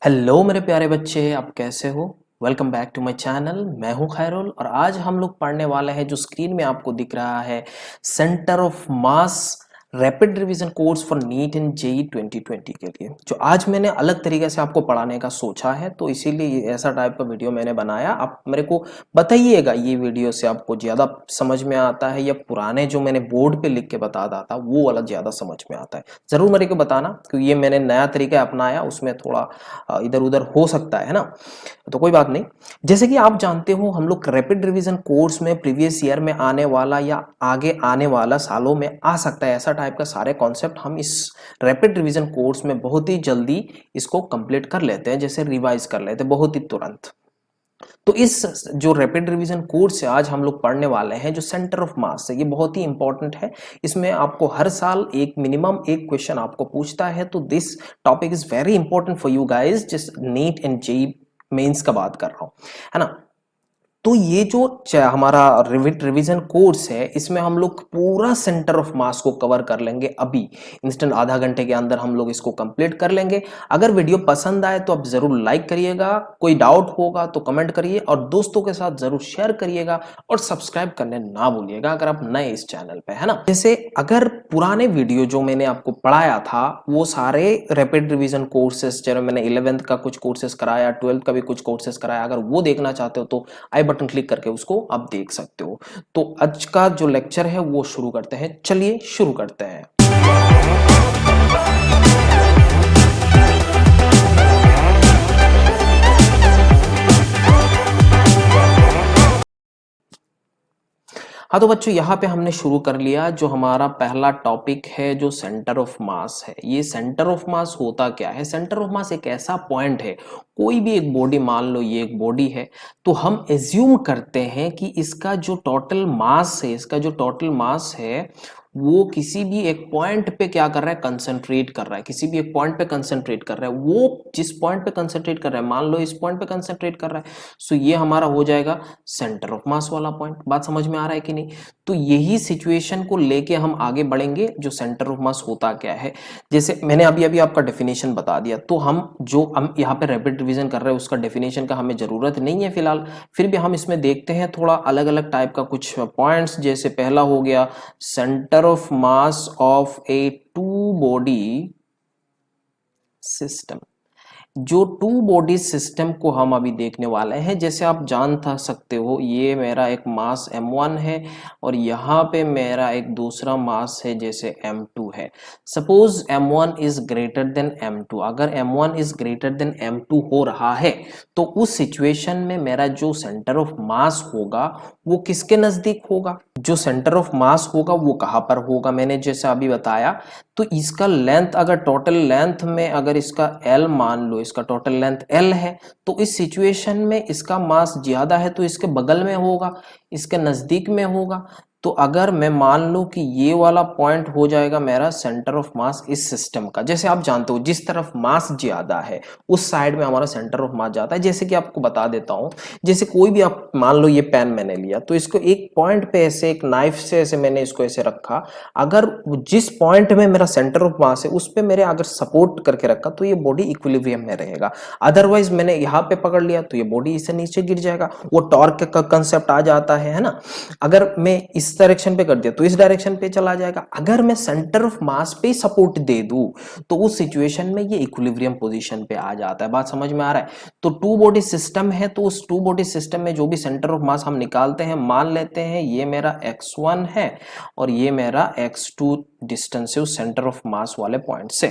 Hello मेरे प्यारे बच्चे, आप कैसे हो। Welcome back to my channel. मैं हूं खैरुल और आज हम लोग पढ़ने वाले हैं जो स्क्रीन में आपको दिख रहा है centre of mass rapid revision course for NEET and JEE 2020 के लिए, जो आज मैंने अलग तरीके से आपको पढ़ाने का सोचा है, तो इसीलिए ऐसा टाइप का वीडियो मैंने बनाया। आप मेरे को बताइएगा ये वीडियो से आपको ज़्यादा समझ में आता है या पुराने जो मैंने बोर्ड पे लिख के बताता था वो वाला ज़्यादा समझ में आता है। ज़रूर मेरे को बताना, क्योंकि ये मैंने नया तरीका अपनाया, उसमें थोड़ा इधर उधर हो सकता है ना, तो कोई बात नहीं। जैसे कि आप जानते हो, हम लोग रैपिड रिवीजन कोर्स में प्रीवियस ईयर में आने वाला या आगे आने वाला सालों में आ सकता है ऐसा टाइप का सारे कॉन्सेप्ट हम इस रैपिड रिवीजन कोर्स में बहुत ही जल्दी इसको कंप्लीट कर लेते हैं, जैसे रिवाइज कर लेते हैं बहुत ही तुरंत। तो इस जो रैपिड रिवीजन कोर्स है आज हम लोग पढ़ने वाले हैं, जो सेंटर ऑफ मास है, ये बहुत ही इंपॉर्टेंट है। इसमें आपको हर साल एक मिनिमम एक क्वेश्चन आपको पूछता है, तो this topic is very important for you guys, जिस नीट एंड जेई मेंस का बात कर रहा हूं, है ना। तो ये जो हमारा रिवीजन कोर्स है, इसमें हम लोग पूरा सेंटर ऑफ मास को कवर कर लेंगे। अभी इंस्टेंट आधा घंटे के अंदर हम लोग इसको कंप्लीट कर लेंगे। अगर वीडियो पसंद आए तो आप जरूर लाइक करिएगा, कोई डाउट होगा तो कमेंट करिए और दोस्तों के साथ जरूर शेयर करिएगा और सब्सक्राइब करने ना भूलिएगा अगर आप नए इस चैनल पे, है ना। जैसे अगर पुराने वीडियो जो मैंने आपको पढ़ाया था वो सारे रैपिड रिवीजन कोर्सेस, जैसे मैंने 11th का कुछ कोर्सेस कराया, 12th का भी कुछ कोर्सेस कराया, अगर वो देखना चाहते हो तो आई बटन क्लिक करके उसको आप देख सकते हो। तो आज का जो लेक्चर है वो शुरू करते हैं। चलिए शुरू करते हैं। हाँ तो बच्चों, यहाँ पे हमने शुरू कर लिया। जो हमारा पहला टॉपिक है जो सेंटर ऑफ मास है, ये सेंटर ऑफ मास होता क्या है। सेंटर ऑफ मास एक ऐसा पॉइंट है, कोई भी एक बॉडी, मान लो ये एक बॉडी है, तो हम एज्यूम करते हैं कि इसका जो टोटल मास है, इसका जो टोटल मास है वो किसी भी एक पॉइंट पे क्या कर रहा है, कंसंट्रेट कर रहा है, किसी भी एक पॉइंट पे कंसंट्रेट कर रहा है। वो जिस पॉइंट पे कंसंट्रेट कर रहा है, मान लो इस पॉइंट पे कंसंट्रेट कर रहा है, सो ये हमारा हो जाएगा सेंटर ऑफ मास वाला पॉइंट। बात समझ में आ रहा है कि नहीं। तो यही सिचुएशन को लेके हम आगे बढ़ेंगे। जो सेंटर ऑफ मास होता क्या है, जैसे मैंने अभी अभी आपका डेफिनेशन बता दिया, तो हम यहाँ पे रैपिड रिवीजन कर रहे हैं उसका डेफिनेशन का हमें जरूरत नहीं है फिलहाल। फिर भी हम इसमें देखते हैं थोड़ा अलग अलग टाइप का कुछ पॉइंट्स। जैसे पहला हो गया centre of mass of a two body system. जो टू बॉडी सिस्टम को हम अभी देखने वाले हैं, जैसे आप जान था सकते हो, ये मेरा एक मास m1 है और यहाँ पे मेरा एक दूसरा मास है जैसे m2 है। Suppose m1 is greater than m2। अगर m1 is greater than m2 हो रहा है तो उस सिचुएशन में मेरा जो सेंटर ऑफ मास होगा वो किसके नजदीक होगा। जो सेंटर ऑफ मास होगा वो कहाँ पर होगा, मैंने जैसे अभी बताया। तो इसका लेंथ, अगर टोटल लेंथ में अगर इसका L मान लो, इसका टोटल लेंथ L है, तो इस सिचुएशन में इसका मास ज्यादा है तो इसके बगल में होगा, इसके नजदीक में होगा। तो अगर मैं मान लूं कि ये वाला पॉइंट हो जाएगा मेरा सेंटर ऑफ मास इस सिस्टम का। जैसे आप जानते हो जिस तरफ मास ज्यादा है उस साइड में हमारा सेंटर ऑफ मास जाता है। जैसे कि आपको बता देता हूं, जैसे कोई भी, आप मान लो ये पेन मैंने लिया, तो इसको एक पॉइंट पे ऐसे एक नाइफ से ऐसे मैंने इसको ऐसे रखा। अगर जिस पॉइंट में मेरा सेंटर ऑफ मास है उस पे मेरे अगर सपोर्ट करके रखा तो ये बॉडी इक्विलिब्रियम में रहेगा। अदरवाइज मैंने यहाँ पे पकड़ लिया तो ये बॉडी इससे नीचे गिर जाएगा, वो टॉर्क का कंसेप्ट आ जाता है ना। अगर मैं इस डायरेक्शन पे कर दिया तो इस डायरेक्शन पे चला जाएगा। अगर मैं सेंटर ऑफ मास पे सपोर्ट दे दूं तो उस सिचुएशन में ये इक्विलिब्रियम पोजीशन पे आ जाता है। बात समझ में आ रहा है। तो टू बॉडी सिस्टम है, तो उस टू बॉडी सिस्टम में जो भी सेंटर ऑफ मास हम निकालते हैं, मान लेते हैं ये मेरा x1 है और ये मेरा x2 डिस्टेंस है उस सेंटर ऑफ मास वाले पॉइंट से।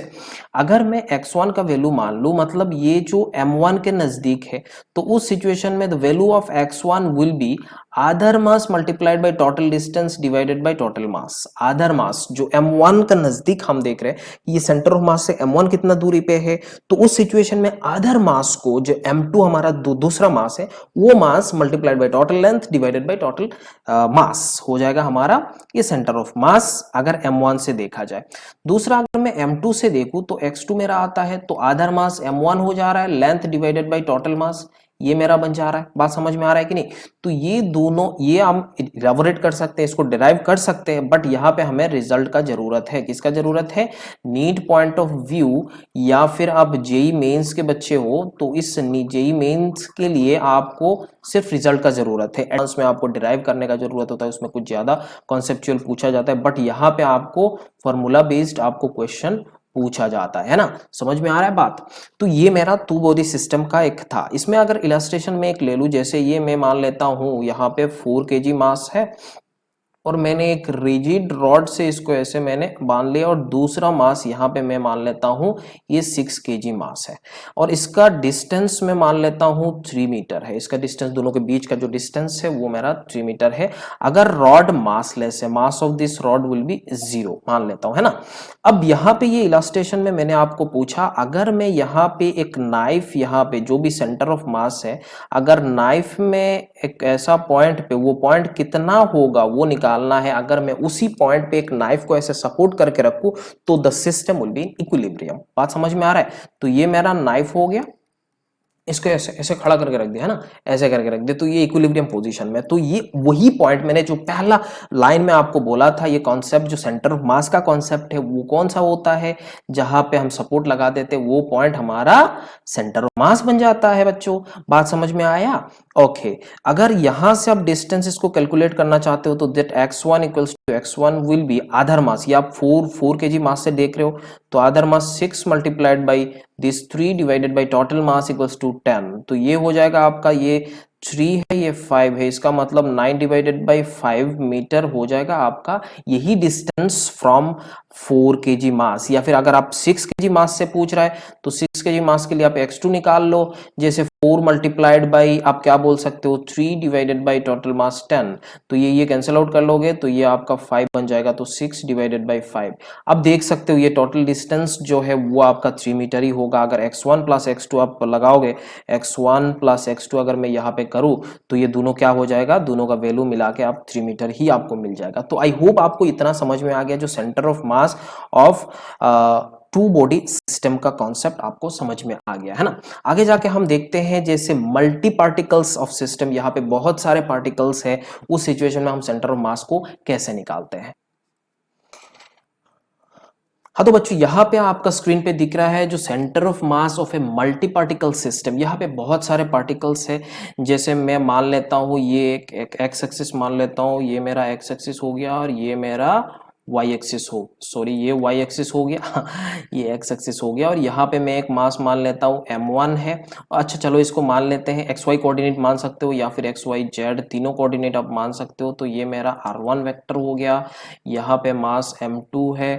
अगर मैं x1 का वैल्यू मान लूं, मतलब ये जो m1 के नजदीक है, तो उस सिचुएशन में the value of x1 will be other mass multiplied by total distance divided by total mass. Other mass जो m1 का नजदीक हम देख रहे हैं, ये सेंटर ऑफ मास से m1 कितना दूरी पे है, तो उस सिचुएशन में आधर मास को, जो m2 हमारा दूसरा मास है, वो मास multiplied by total length divided by total मास हो जाएगा हमारा ये सेंटर ऑफ मास, अगर m1 से देखा जाए। दूसरा, अगर मैं m2 से देखूं तो x2 मेरा आता है, तो आधर मास m1 हो जा रहा है, लेंथ डिवाइडेड बाय टोटल मास, ये मेरा बन जा रहा है। बात समझ में आ रहा है कि नहीं? तो ये दोनों, ये हम इलेबोरेट कर सकते हैं, इसको डिराइव कर सकते हैं, बट यहाँ पे हमें रिजल्ट का जरूरत है। किसका जरूरत है? नीट पॉइंट ऑफ व्यू, या फिर आप जेई मेंस के बच्चे हो तो इस जेई मेंस के लिए आपको सिर्फ रिजल्ट का जरूरत है। एडवांस में आपको डिराइव करने का जरूरत होता है, उसमें कुछ ज्यादा कॉन्सेप्चुअल पूछा जाता है, बट यहाँ पे आपको फॉर्मूला बेस्ड आपको क्वेश्चन पूछा जाता है ना। समझ में आ रहा है बात? तो ये मेरा टू बॉडी सिस्टम का एक था। इसमें अगर इलस्ट्रेशन में एक ले लूं, जैसे ये मैं मान लेता हूं यहाँ पे 4 kg मास है और मैंने एक रिजिड रॉड से इसको ऐसे मैंने बांध लिया, और दूसरा मास यहाँ पे मैं मान लेता हूँ ये 6 kg मास है, और इसका डिस्टेंस मैं मान लेता हूँ 3 मीटर है। इसका डिस्टेंस, दोनों के बीच का जो डिस्टेंस है वो मेरा 3 मीटर है। अगर रॉड मासलेस है, mass of this rod will be 0 मान लेता हूँ, है ना। अब यहाँ पे ये इलास्ट्रेशन में मैंने आपको पूछा, अगर मैं यहाँ पे एक नाइफ, यहाँ पे जो भी सेंटर ऑफ मास है, अगर नाइफ में एक ऐसा पॉइंट पे, वो पॉइंट कितना होगा वो निकालना है। अगर मैं उसी पॉइंट पे एक नाइफ को ऐसे सपोर्ट करके रखूं तो the system will be in equilibrium. बात समझ में आ रहा है? तो ये मेरा नाइफ हो गया, इसको ऐसे ऐसे खड़ा करके रख दिया, है ना, ऐसे करके रख दिया, तो ये इक्विलिब्रियम पोजीशन में। तो ये वही पॉइंट मैंने जो पहला लाइन में आपको बोला था, ये कॉन्सेप्ट जो सेंटर ऑफ मास का कॉन्सेप्ट है वो कौन सा होता है, जहां पे हम सपोर्ट लगा देते, वो पॉइंट हमारा सेंटर ऑफ मास बन जाता है बच्चों। बात समझ में आया? ओके। अगर यहां से आप डिस्टेंस इसको कैलकुलेट करना चाहते हो तो that x1 equals to x1 will be other mass, ये आप 4 kg मास से देख रहे हो, तो आधार mass 6 multiplied by this 3 divided by total mass equals to 10। तो ये हो जाएगा आपका, ये 3 है, ये 5 है, इसका मतलब 9 डिवाइडेड बाई 5 मीटर हो जाएगा आपका यही डिस्टेंस फ्रॉम 4 kg मास। या फिर अगर आप 6 kg मास से पूछ रहा है तो 6 kg मास के लिए आप x2 निकाल लो, जैसे 4 मल्टीप्लाइड बाई आप क्या बोल सकते हो 3 डिवाइडेड बाई टोटल मास 10, तो ये कैंसिल आउट कर लोगे तो ये आपका 5 बन जाएगा, तो 6 डिवाइडेड बाई 5। अब देख सकते हो ये टोटल डिस्टेंस जो है वो आपका 3 मीटर ही होगा। अगर x1 प्लस x2 आप लगाओगे, x1 प्लस x2 अगर मैं यहाँ पे करूँ तो ये दोनों क्या हो जाएगा, दोनों का वैल्यू मिला के आप 3 मीटर ही आपको मिल जाएगा। तो आई होप आपको इतना समझ में आ गया, जो centre of mass of two body system का कॉन्सेप्ट आपको समझ में आ गया, है ना। आगे जाके हम देखते हैं जैसे मल्टी पार्टिकल्स ऑफ सिस्टम, यहाँ पे बहुत सारे पार्टिकल्स है, उस सिचुएशन में हम सेंटर ऑफ मास को कैसे निकालते हैं। हाँ तो बच्चों यहाँ पे आपका स्क्रीन पे दिख रहा है जो centre of mass of a multi particle system. यहाँ पे बहुत सारे पार्टिकल्स है, जैसे मैं मान लेता हूँ ये एक एक्स एक्सिस मान लेता हूँ, ये मेरा एक्स एक्सिस हो गया और ये मेरा वाई एक्सिस हो, सॉरी ये वाई एक्सिस हो गया ये एक्स एक्सिस हो गया, और यहाँ पे मैं एक मास मान लेता हूँ m1 है। अच्छा चलो इसको मान लेते हैं एक्स वाई कोऑर्डिनेट मान सकते हो या फिर एक्स वाई जेड तीनों कोऑर्डिनेट आप मान सकते हो। तो ये मेरा r1 वेक्टर हो गया, यहाँ पे मास m2 है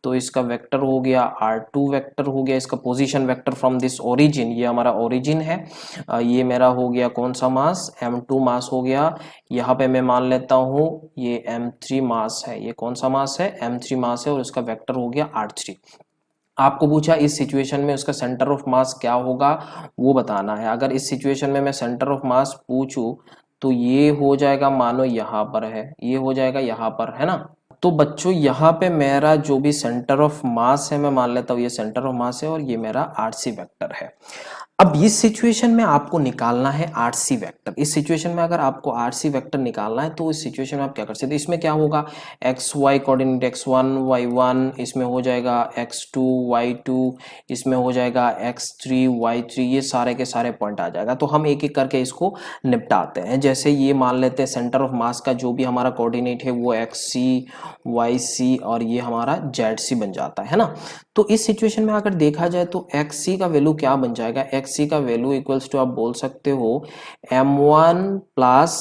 तो इसका वेक्टर हो गया r2 वेक्टर हो गया, इसका position vector from this origin, ये हमारा ओरिजिन है। ये मेरा हो गया कौन सा मास, m2 मास हो गया। यहाँ पे मैं मान लेता हूँ ये m3 मास है, ये कौन सा मास है, m3 मास है, और इसका वेक्टर हो गया r3। आपको पूछा इस सिचुएशन में उसका सेंटर ऑफ मास क्या होगा वो बताना है। अगर इस सिचुएशन में मैं सेंटर ऑफ मास पूछूं तो ये हो जाएगा, मानो यहाँ पर है, ये हो जाएगा यहाँ पर, है ना। तो बच्चों यहाँ पे मेरा जो भी सेंटर ऑफ मास है मैं मान लेता हूँ ये सेंटर ऑफ मास है और ये मेरा आरसी वेक्टर है। अब इस सिचुएशन में आपको निकालना है आरसी वेक्टर। इस सिचुएशन में अगर आपको आरसी वेक्टर निकालना है तो इस सिचुएशन में आप क्या कर सकते हैं, इसमें क्या होगा x Y coordinate x1 y1, इसमें हो जाएगा x2 y2, इसमें हो जाएगा x3 y3, ये सारे के सारे पॉइंट आ जाएगा। तो हम एक एक करके इसको निपटाते हैं। जैसे ये मान लेते हैं सेंटर ऑफ मास का जो भी हमारा कोऑर्डिनेट है वो xc yc और ये हमारा zc बन जाता है ना। तो इस सिचुएशन में अगर देखा जाए तो xc का वैल्यू क्या बन जाएगा, xc का वैल्यू इक्वल्स टू आप बोल सकते हो m1 plus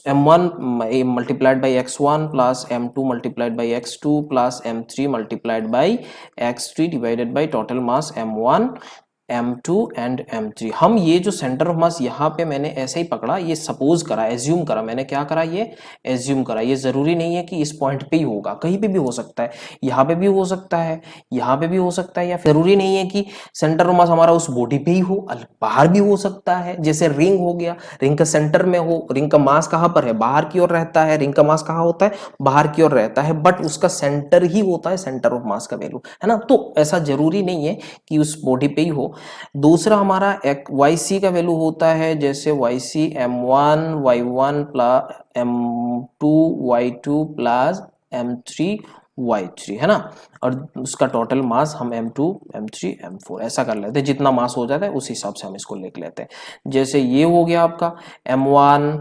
m1 multiplied by x1 plus m2 multiplied by x2 plus m3 multiplied by x3 divided by total mass m1 m2 and m3। हम ये जो सेंटर ऑफ मास यहाँ पे मैंने ऐसे ही पकड़ा, ये सपोज करा, एज्यूम करा, मैंने क्या करा, ये एज्यूम करा। ये जरूरी नहीं है कि इस पॉइंट पे ही होगा, कहीं पे भी हो सकता है, यहाँ पे भी हो सकता है, यहाँ पे भी हो सकता है, या जरूरी नहीं है कि सेंटर ऑफ मास हमारा उस बॉडी पे ही हो, बाहर भी हो सकता है। जैसे रिंग हो गया, रिंग का सेंटर में हो, रिंग का मास कहाँ पर है, बाहर की ओर रहता है, रिंग का मास कहाँ होता है, बाहर की ओर रहता है, बट उसका सेंटर ही होता है सेंटर ऑफ मास का वैल्यू, है ना। तो ऐसा जरूरी नहीं है कि उस बॉडी पे ही हो, दूसरा हमारा एक YC का वैल्यू होता है जैसे YC M1 Y1 plus M2 Y2 plus M3 Y3 है ना, और उसका टोटल मास हम M2 M3 M4 ऐसा कर लेते हैं, जितना मास हो जाता है उस हिसाब से हम इसको लिख लेते हैं। जैसे ये हो गया आपका M1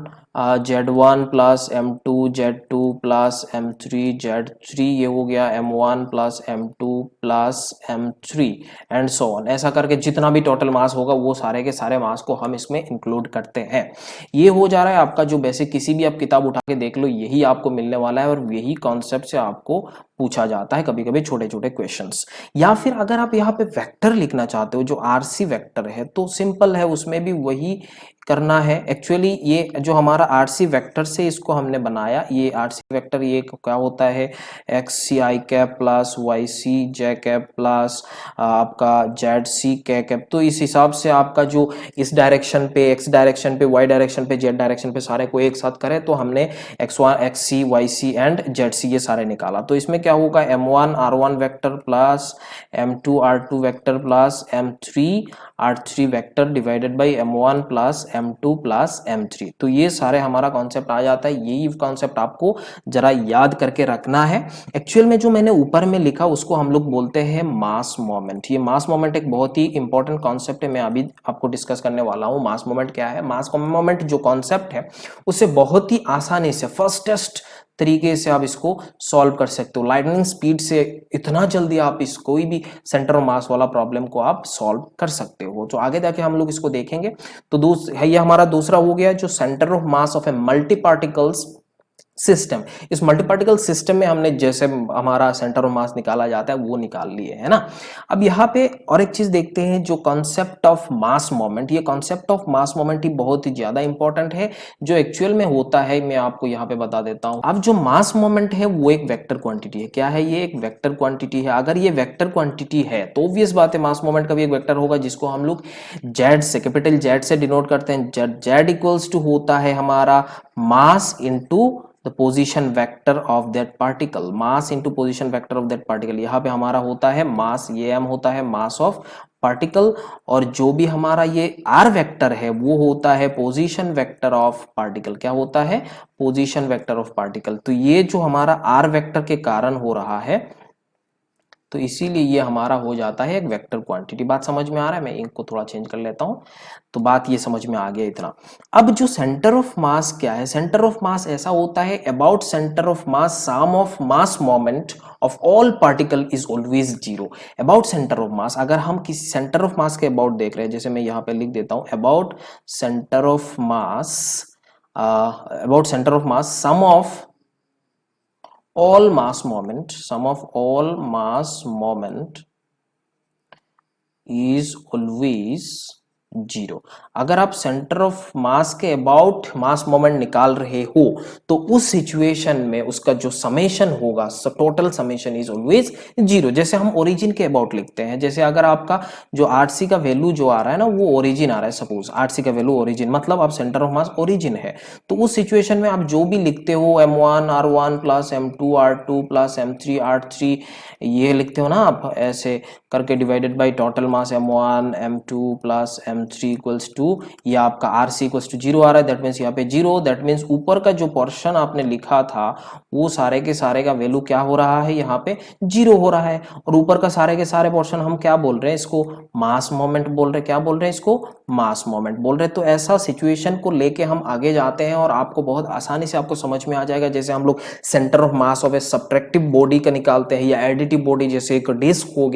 Z1 plus M2 Z2 plus M3 Z3, ये हो गया M1 plus M2 plus M3 and so on, ऐसा करके जितना भी टोटल मास होगा वो सारे के सारे मास को हम इसमें इंक्लूड करते हैं। ये हो जा रहा है आपका जो बेसिक, किसी भी आप किताब उठा के देख लो यही आपको मिलने वाला है और यही कॉन्सेप्ट से आपको पूछा जाता है कभी कभी छोटे छोटे क्वेश्चंस। या फिर अगर आप यहाँ पे वेक्टर लिखना चाहते हो जो RC वेक्टर है तो सिंपल है, उसमें भी वही करना है। एक्चुअली ये जो हमारा RC वेक्टर से इसको हमने बनाया, ये RC वेक्टर ये क्या होता है, XC I cap plus YC J cap plus आपका ZC K कैप। तो इस हिसाब से आपका जो इस डायरेक्शन पे X डायरेक्शन पे Y डायरेक्शन पे Z डायरेक्शन पे सारे को एक साथ करें तो हमने X1 XC YC and ZC ये सारे निकाला। तो इसमें क्या होगा, M1 R1 vector plus M2 R2 vector plus M3 R3 vector divided by M1 plus M2 plus M3। तो ये सारे हमारा कॉन्सेप्ट आ जाता है, यही कॉन्सेप्ट आपको जरा याद करके रखना है। एक्चुअल में जो मैंने ऊपर में लिखा उसको हम लोग बोलते हैं मास मोमेंट। ये मास मोमेंट एक बहुत ही इंपॉर्टेंट कॉन्सेप्ट है, मैं अभी आपको डिस्कस करने वाला हूँ। मास मोमेंट क्या है, मास मोमेंट जो कॉन्सेप्ट है उसे बहुत ही आसानी से फर्स्टेस्ट तरीके से आप इसको सॉल्व कर सकते हो। लाइटनिंग स्पीड से इतना जल्दी आप इस कोई भी सेंटर ऑफ मास वाला प्रॉब्लम को आप सॉल्व कर सकते हो। तो आगे जाके हम लोग इसको देखेंगे। तो ये हमारा दूसरा हो गया जो centre of mass of a multi particles system. इस मल्टीपार्टिकल सिस्टम में हमने जैसे हमारा सेंटर ऑफ मास निकाला जाता है वो निकाल लिए है ना। अब यहाँ पे और एक चीज देखते हैं जो कॉन्सेप्ट ऑफ मास मोमेंट। ये कॉन्सेप्ट ऑफ मास मोमेंट ही बहुत ही ज्यादा इंपॉर्टेंट है, जो एक्चुअल में होता है मैं आपको यहाँ पे बता देता हूँ। अब जो मास मोमेंट है वो एक वेक्टर क्वांटिटी है। क्या है, ये एक वेक्टर क्वांटिटी है। अगर ये वेक्टर क्वांटिटी है तो ऑब्वियस बात है मास मोमेंट का भी एक वेक्टर होगा, जिसको हम लोग जेड से, कैपिटल जेड से डिनोट करते हैं। जेड इक्वल्स टू होता है हमारा mass into the position vector of that particle, mass into position vector of that particle। यहाँ पे हमारा होता है मास, ये m होता है मास ऑफ पार्टिकल, और जो भी हमारा ये r वेक्टर है वो होता है पोजीशन वेक्टर ऑफ पार्टिकल। क्या होता है, पोजीशन वेक्टर ऑफ पार्टिकल। तो ये जो हमारा r वेक्टर के कारण हो रहा है तो इसीलिए ये हमारा हो जाता है एक वेक्टर क्वांटिटी। बात समझ में आ रहा है, मैं इनको थोड़ा चेंज कर लेता हूं तो बात ये समझ में आ गया इतना। अब जो सेंटर ऑफ मास क्या है, सेंटर ऑफ मास ऐसा होता है about centre of mass sum of mass moment of all particle is always zero. About centre of mass, अगर हम किसी सेंटर ऑफ मास के अबाउट देख रहे हैं, जैसे मैं यहाँ पे लिख देता हूं about centre of mass, about centre of mass sum of all mass moment, sum of all mass moment is always zero. अगर आप सेंटर ऑफ मास के अबाउट मास मोमेंट निकाल रहे हो तो उस सिचुएशन में उसका जो समेशन होगा, total summation is always zero. जैसे हम ओरिजिन के अबाउट लिखते हैं, जैसे अगर आपका जो RC का वैल्यू जो आ रहा है ना वो ओरिजिन आ रहा है, सपोज RC का वैल्यू ओरिजिन, मतलब आप सेंटर ऑफ मास ओरिजिन है, तो उस सिचुएशन में आप जो भी लिखते हो M1 R1 plus M2 R2 plus M3 R3 ये लिखते हो ना आप ऐसे करके, divided by total mass M1 M2 plus M3 equals to, ये आपका RC इक्वल्स टू जीरो आ रहा है। दैट मीन्स यहाँ पे जीरो, दैट मीन्स ऊपर का जो पोर्शन आपने लिखा था वो सारे के सारे का वैल्यू क्या हो रहा है, यहाँ पे जीरो हो रहा है। और ऊपर का सारे के सारे पोर्शन हम क्या बोल रहे हैं, इसको मास मोमेंट बोल रहे हैं। क्या बोल रहे हैं, इसको मास मोमेंट बोल रहे हैं। तो ऐसा सिचुएशन को लेके हम आगे जाते हैं और आपको बहुत आसानी से आपको समझ में आ जाएगा। जैसे हम लोग centre of mass of A subtractive body का निकालते हैं या एडिटिव बॉडी, जैसे एक डिस्क हो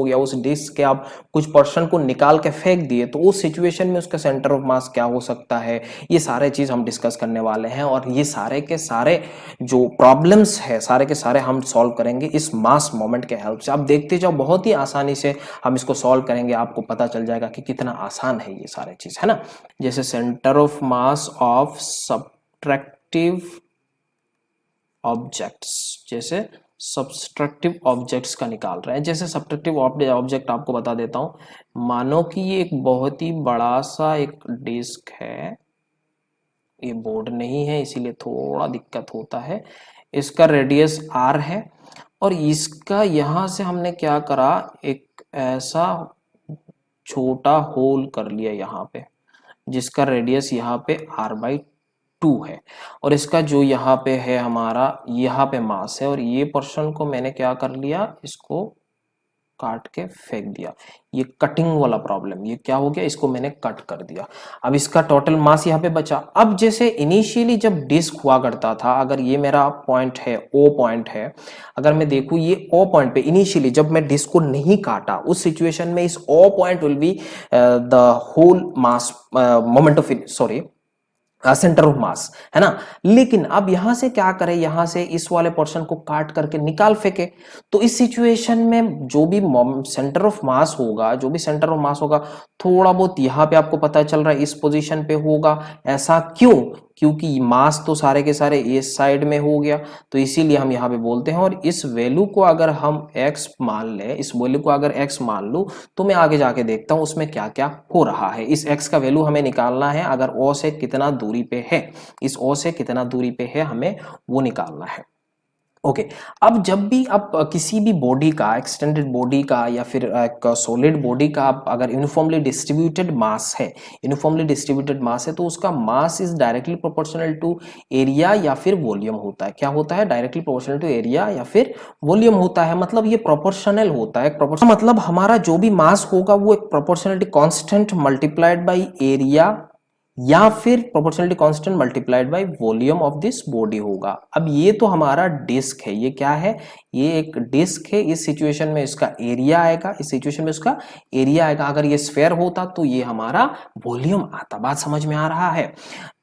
गया, उस डिस्क के आप कुछ पोर्शन को निकाल के फेंक दिए तो उस सिचुएशन में उसका सेंटर ऑफ मास क्या हो सकता है, ये सारे चीज हम डिस्कस करने वाले हैं। और ये सारे के सारे जो प्रॉब्लम्स है सारे के सारे हम सॉल्व करेंगे इस मास मोमेंट के हेल्प से। आप देखते जाओ, बहुत ही आसानी से हम इसको सॉल्व करेंगे, आपको पता चल जाएगा कि कितना आसान है ये सारे चीज, है ना। जैसे centre of mass of subtractive objects, जैसे सब्ट्रैक्टिव ऑब्जेक्ट्स का निकाल रहे हैं। जैसे सब्ट्रैक्टिव ऑब्जेक्ट आपको बता देता हूं, मानो कि ये एक बहुत ही बड़ा सा एक डिस्क है, ये बोर्ड नहीं है इसीलिए थोड़ा दिक्कत होता है। इसका रेडियस R है और इसका यहां से हमने क्या करा, एक ऐसा छोटा होल कर लिया यहाँ पे, जिसका रेडियस यहाँ पे r/2 है, और इसका जो यहाँ पे है हमारा यहाँ पे मास है, और ये पोर्शन को मैंने क्या कर लिया, इसको काट के फेंक दिया। ये कटिंग वाला प्रॉब्लम, ये क्या हो गया, इसको मैंने कट कर दिया। अब इसका टोटल मास यहाँ पे बचा। अब जैसे इनिशियली जब डिस्क हुआ करता था, अगर ये मेरा पॉइंट है, ओ पॉइंट है, अगर मैं देखूं ये ओ पॉइंट पे इनिशियली जब मैं डिस्क को नहीं काटा, उस सिचुएशन में इस O point will be the whole mass moment of, sorry, centre of mass, है ना। लेकिन अब यहां से क्या करें, यहां से इस वाले पोर्शन को काट करके निकाल फेंके, तो इस सिचुएशन में जो भी सेंटर ऑफ मास होगा, जो भी सेंटर ऑफ मास होगा, थोड़ा बहुत यहां पे आपको पता चल रहा है इस पोजीशन पे होगा। ऐसा क्यों, क्योंकि मास तो सारे के सारे इस साइड में हो गया, तो इसीलिए हम यहाँ पे बोलते हैं। और इस वैल्यू को अगर हम x मान लें, इस वैल्यू को अगर x मान लूं, तो मैं आगे जाके देखता हूं उसमें क्या क्या हो रहा है। इस x का वैल्यू हमें निकालना है, अगर O से कितना दूरी पे है, इस O से कितना दूरी पे है हमें वो निकालना है। ओके अब जब भी आप किसी भी बॉडी का, एक्सटेंडेड बॉडी का या फिर एक सॉलिड बॉडी का आप अगर यूनिफॉर्मली डिस्ट्रीब्यूटेड मास है, यूनिफॉर्मली डिस्ट्रीब्यूटेड मास है, तो उसका mass is directly proportional to area या फिर वॉल्यूम होता है। क्या होता है, डायरेक्टली प्रोपोर्शनल टू एरिया या फिर वॉल्यूम होता है। मतलब ये प्रोपोर्शनल होता है। प्रोपोर्शनल मतलब हमारा जो भी मास होगा वो एक proportionality constant multiplied by area या फिर proportionality constant multiplied by volume of this body होगा। अब ये तो हमारा डिस्क है, ये क्या है, ये एक डिस्क है। इस सिचुएशन में इसका एरिया आएगा, इस सिचुएशन में इसका एरिया आएगा। अगर ये स्फेयर होता तो ये हमारा वॉल्यूम आता। बात समझ में आ रहा है।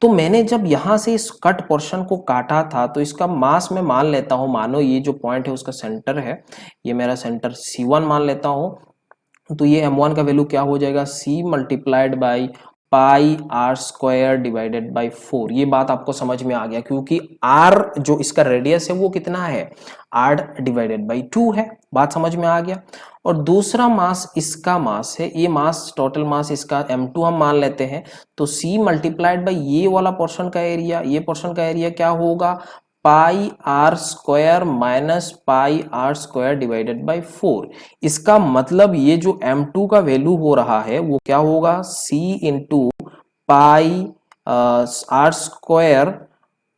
तो मैंने जब यहां से इस कट पोर्शन को काटा था, तो इसका मास मैं मान लेता हूं, मानो ये जो पॉइंट है उसका सेंटर है, ये मेरा सेंटर C1 मान लेता हूं। तो ये M1 का वैल्यू क्या हो जाएगा, C multiplied by pi r square divided by 4। ये बात आपको समझ में आ गया, क्योंकि आर जो इसका रेडियस है वो कितना है, आर डिवाइडेड बाई 2 है। बात समझ में आ गया। और दूसरा मास इसका मास है, ये मास टोटल मास इसका M2 हम मान लेते हैं। तो C मल्टीप्लाइड बाई ये वाला पोर्शन का एरिया, ये पोर्शन का एरिया क्या होगा, pi r square minus pi r square divided by 4। इसका मतलब ये जो M2 का वैल्यू हो रहा है वो क्या होगा, C into pi r square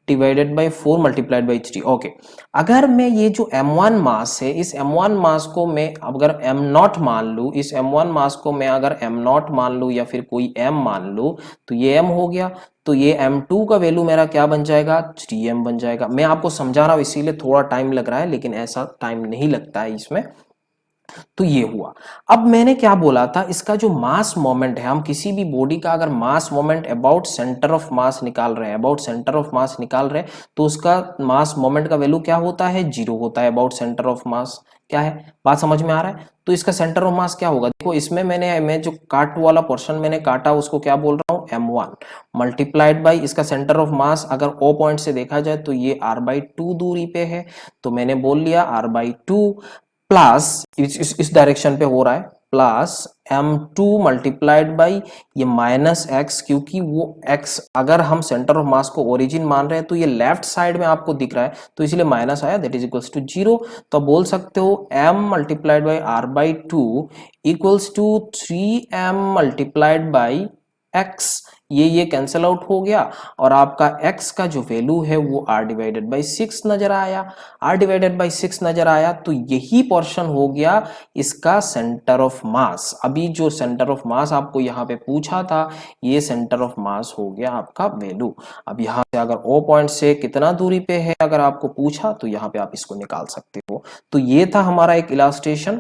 divided by 4 multiplied by 3। Okay अगर मैं ये जो M1 मास है, इस M1 मास को मैं अगर M0 मान लूं, इस M1 मास को मैं अगर M0 मान लूं या फिर कोई M मान लूं, तो ये M हो गया। तो ये M2 का वैल्यू मेरा क्या बन जाएगा, 3M बन जाएगा। मैं आपको समझा रहा हूं इसीलिए थोड़ा टाइम लग रहा है, लेकिन ऐसा टाइम नहीं लगता है इसमें। तो ये हुआ। अब मैंने क्या बोला था, इसका जो मास मोमेंट है, हम किसी भी बॉडी का अगर मास मोमेंट अबाउट सेंटर ऑफ मास निकाल रहे हैं, अबाउट सेंटर ऑफ मास निकाल रहे हैं, तो उसका मास मोमेंट का वैल्यू क्या होता है, 0 होता है। अबाउट सेंटर ऑफ मास क्या है, बात समझ में आ रहा है। तो इसका सेंटर ऑफ मास क्या होगा, देखो इसमें मैं जो काट वाला पोर्शन मैंने काटा उसको क्या बोल रहा हूँ, M1 मल्टीप्लाइड बाई इसका सेंटर ऑफ मास, अगर O पॉइंट से देखा जाए तो ये r/2 दूरी पे है, तो मैंने बोल लिया r/2 प्लस इस डायरेक्शन पे हो रहा है, प्लस M2 मल्टीप्लाइड बाई ये माइनस x, क्योंकि वो x अगर हम सेंटर ऑफ मास को ओरिजिन मान रहे हैं तो ये लेफ्ट साइड में आपको दिख रहा है, तो इसलिए माइनस आया, दैट इज इक्वल्स टू 0। तो बोल सकते हो m multiplied by r/2 equals to 3m multiplied by x। ये कैंसिल आउट हो गया, और आपका x का जो वैल्यू है वो r डिवाइडेड बाई 6 नजर आया। r डिवाइडेड बाई 6 नजर आया, तो यही पोर्शन हो गया इसका सेंटर ऑफ मास। अभी जो सेंटर ऑफ मास आपको यहाँ पे पूछा था, ये सेंटर ऑफ मास हो गया आपका वैल्यू। अब यहाँ से अगर O पॉइंट से कितना दूरी पे है अगर आपको पूछा, तो यहाँ पे आप इसको निकाल सकते हो। तो ये था हमारा एक इलास्ट्रेशन।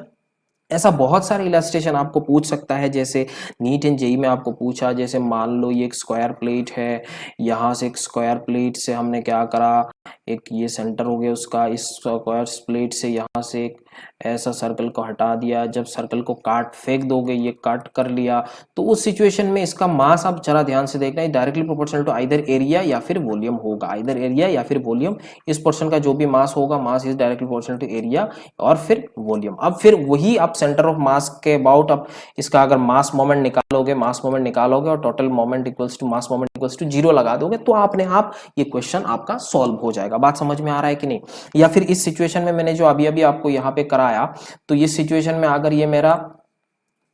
ऐसा बहुत सारे इलस्ट्रेशन आपको पूछ सकता है, जैसे नीट एंड जेई में आपको पूछा, जैसे मान लो ये एक स्क्वायर प्लेट है, यहाँ से एक स्क्वायर प्लेट से हमने क्या करा, एक ये सेंटर हो गया उसका, इस स्क्वायर प्लेट से यहाँ से एक ऐसा सर्कल को हटा दिया। जब सर्कल को काट फेंक दोगे, ये कट कर लिया, तो उस सिचुएशन में इसका मास आप जरा ध्यान से देखना, directly proportional to either area या फिर वॉल्यूम होगा, आइदर एरिया या फिर वॉल्यूम। इस पोर्शन का जो भी मास होगा, mass is directly proportional to area और फिर वॉल्यूम। अब फिर वही आप सेंटर ऑफ मास के अबाउट आप इसका अगर मास मोमेंट निकालोगे, मास मोमेंट निकालोगे और total moment equals to mass moment equals to 0 लगा दोगे, तो आपने आप ये क्वेश्चन आपका सॉल्व हो जाएगा। बात समझ में आ रहा है कि नहीं। या फिर इस सिचुएशन में मैंने जो अभी अभी आपको यहाँ पे कराया, तो इस सिचुएशन में अगर ये मेरा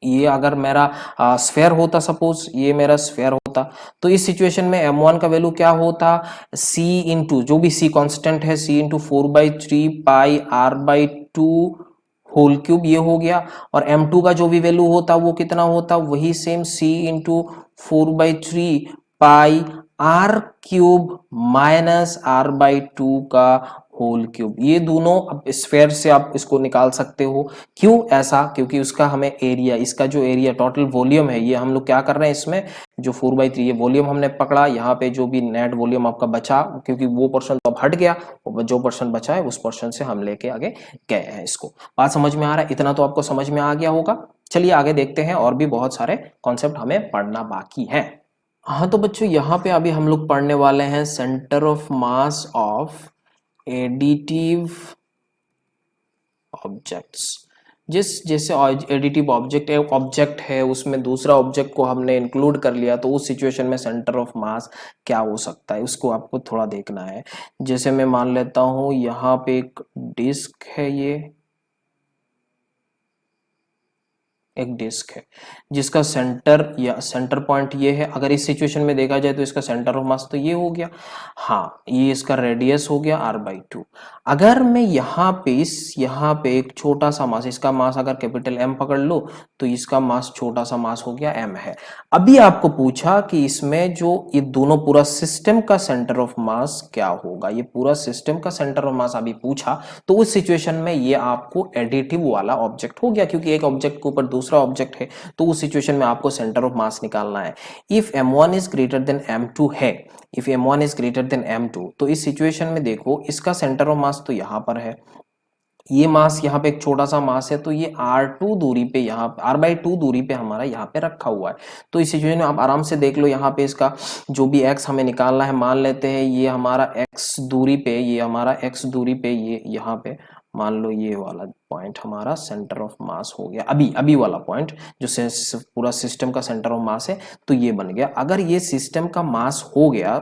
ये अगर मेरा स्फेयर होता, सपोज ये मेरा स्फेयर होता, तो इस सिचुएशन में m1 का वैल्यू क्या होता, c इंटू जो भी c कांस्टेंट है, c इंटू 4/3 पाई r/2 होल क्यूब, ये हो गया। और m2 का जो भी वैल्यू होता वो कितना होता, वही सेम c इंटू 4/3 पाई r क्यूब माइनस r/2 का होल क्यूब। ये दोनों अब स्फेयर से आप इसको निकाल सकते हो। क्यों ऐसा, क्योंकि उसका हमें एरिया, इसका जो एरिया टोटल वॉल्यूम है, ये हम लोग क्या कर रहे हैं इसमें, जो 4/3 ये वॉल्यूम हमने पकड़ा, यहाँ पे जो भी नेट वॉल्यूम आपका बचा, क्योंकि वो पोर्शन तो अब हट गया, जो पोर्शन बचा है उस पोर्शन से हम लेके आगे गए हैं। इसको बात समझ में आ रहा है, इतना तो आपको समझ में आ गया होगा। चलिए आगे देखते हैं, और भी बहुत सारे कॉन्सेप्ट हमें पढ़ना बाकी है। हाँ तो बच्चों, यहाँ पे अभी हम लोग पढ़ने वाले हैं centre of mass of additive objects. जैसे एडिटिव ऑब्जेक्ट एक ऑब्जेक्ट है, उसमें दूसरा ऑब्जेक्ट को हमने इंक्लूड कर लिया, तो उस सिचुएशन में सेंटर ऑफ मास क्या हो सकता है, उसको आपको थोड़ा देखना है। जैसे मैं मान लेता हूं यहाँ पे एक डिस्क है, ये एक डिस्क है जिसका सेंटर या सेंटर पॉइंट ये है। अगर इस सिचुएशन में देखा जाए तो इसका सेंटर ऑफ मास तो ये हो गया, हाँ ये इसका रेडियस हो गया r/2। अगर मैं यहाँ पे एक छोटा सा मास, इसका मास अगर कैपिटल M पकड़ लो, तो इसका मास छोटा सा मास हो गया m है। अभी आपको पूछा कि इसमें जो ये दोनों पूरा सिस्टम का सेंटर ऑफ मास क्या होगा, ये पूरा सिस्टम का सेंटर ऑफ मास अभी पूछा, तो उस सिचुएशन में ये आपको एडिटिव वाला ऑब्जेक्ट हो गया, क्योंकि एक ऑब्जेक्ट के ऊपर दूसरा ऑब्जेक्ट है, तो उस सिचुएशन में आपको सेंटर ऑफ मास निकालना है। If m1 is greater than m2 है, if m1 is greater than m2, तो इस सिचुएशन में देखो इसका सेंटर ऑफ मास तो यहाँ पर है, ये मास यहाँ पे एक छोटा सा मास है, तो ये r2 दूरी पे, यहाँ r/2 दूरी पे हमारा यहाँ पे रखा हुआ है। तो इस सिचुएशन में आप आराम से देख लो, यहाँ पे इसका जो भी x हमें निकालना है, मान लेते हैं ये हमारा x दूरी पे, ये हमारा x दूरी पे, ये यहाँ पे मान लो ये वाला पॉइंट हमारा सेंटर ऑफ मास हो गया, अभी वाला पॉइंट जो पूरा सिस्टम का सेंटर ऑफ मास है, तो ये बन गया। अगर ये सिस्टम का मास हो गया,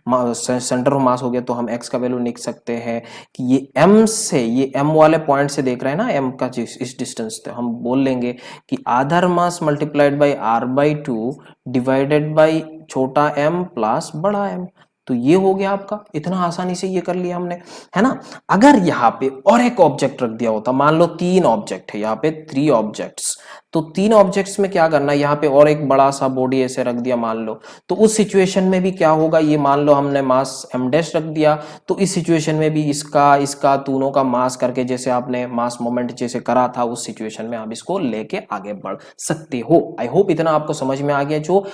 सेंटर ऑफ मास हो गया, तो हम x का वैल्यू लिख सकते हैं कि ये m से, ये m वाले पॉइंट से देख रहे हैं ना, m का इस डिस्टेंस, तो हम बोल लेंगे कि आधा mass multiplied by r/2 divided by छोटा m प्लस बड़ा m। तो ये हो गया आपका, इतना आसानी से ये कर लिया हमने, है ना। अगर यहाँ पे और एक ऑब्जेक्ट रख दिया होता, मान लो 3 ऑब्जेक्ट है, यहाँ पे 3 ऑब्जेक्ट्स, तो 3 ऑब्जेक्ट्स में क्या करना है, यहाँ पे और एक बड़ा सा बॉडी ऐसे रख दिया मान लो, तो उस सिचुएशन में भी क्या होगा, ये मान लो हमने मास m डैश रख दिया, तो इस सिचुएशन में भी इसका दोनों का मास करके, जैसे आपने मास मोमेंट जैसे करा था, उस सिचुएशन में आप इसको लेके आगे बढ़ सकते हो। आई होप इतना आपको समझ में आ गया, जो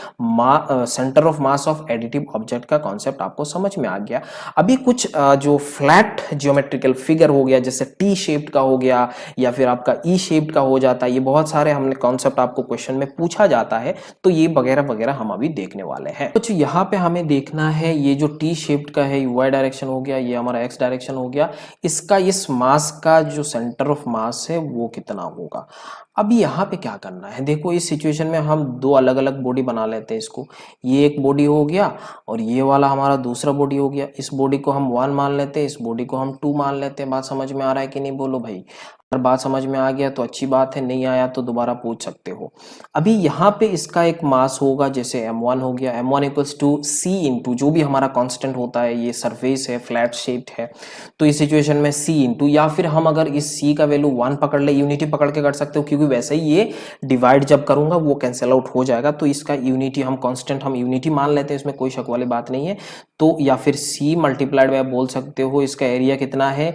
centre of mass of additive object का कॉन्सेप्ट आपको समझ में आ गया। अभी कुछ जो फ्लैट जियोमेट्रिकल फिगर हो गया, जैसे टी शेप्ड का हो गया या फिर आपका ई शेप्ड का हो जाता है, ये बहुत सारे हमने कॉन्सेप्ट आपको क्वेश्चन में पूछा जाता है, तो ये वगैरह वगैरह हम अभी देखने वाले हैं। कुछ यहाँ पे हमें देखना है, ये जो टी शेप्ड का है, वाई डायरेक्शन हो गया, ये हमारा एक्स डायरेक्शन हो गया, इसका इस मास का जो सेंटर ऑफ मास है वो कितना होगा। अभी यहाँ पे क्या करना है, देखो इस सिचुएशन में हम दो अलग अलग बॉडी बना लेते हैं इसको, ये एक बॉडी हो गया और ये वाला हमारा दूसरा बॉडी हो गया। इस बॉडी को हम 1 मान लेते हैं, इस बॉडी को हम 2 मान लेते हैं। बात समझ में आ रहा है कि नहीं, बोलो भाई। अगर बात समझ में आ गया तो अच्छी बात है, नहीं आया तो दोबारा पूछ सकते हो। अभी यहाँ पे इसका एक मास होगा, जैसे m1 हो गया, m1 equals to c into जो भी हमारा कांस्टेंट होता है, ये सरफेस है, फ्लैट शेप्ड है, तो इस सिचुएशन में c इंटू, या फिर हम अगर इस c का वैल्यू 1 पकड़ ले, यूनिटी पकड़ के कर सकते हो, क्योंकि वैसे ही ये डिवाइड जब करूंगा वो कैंसिल आउट हो जाएगा, तो इसका यूनिटी हम कांस्टेंट हम यूनिटी मान लेते हैं, इसमें कोई शक वाली बात नहीं है। तो या फिर c मल्टीप्लाइड बाय बोल सकते हो, इसका एरिया कितना है,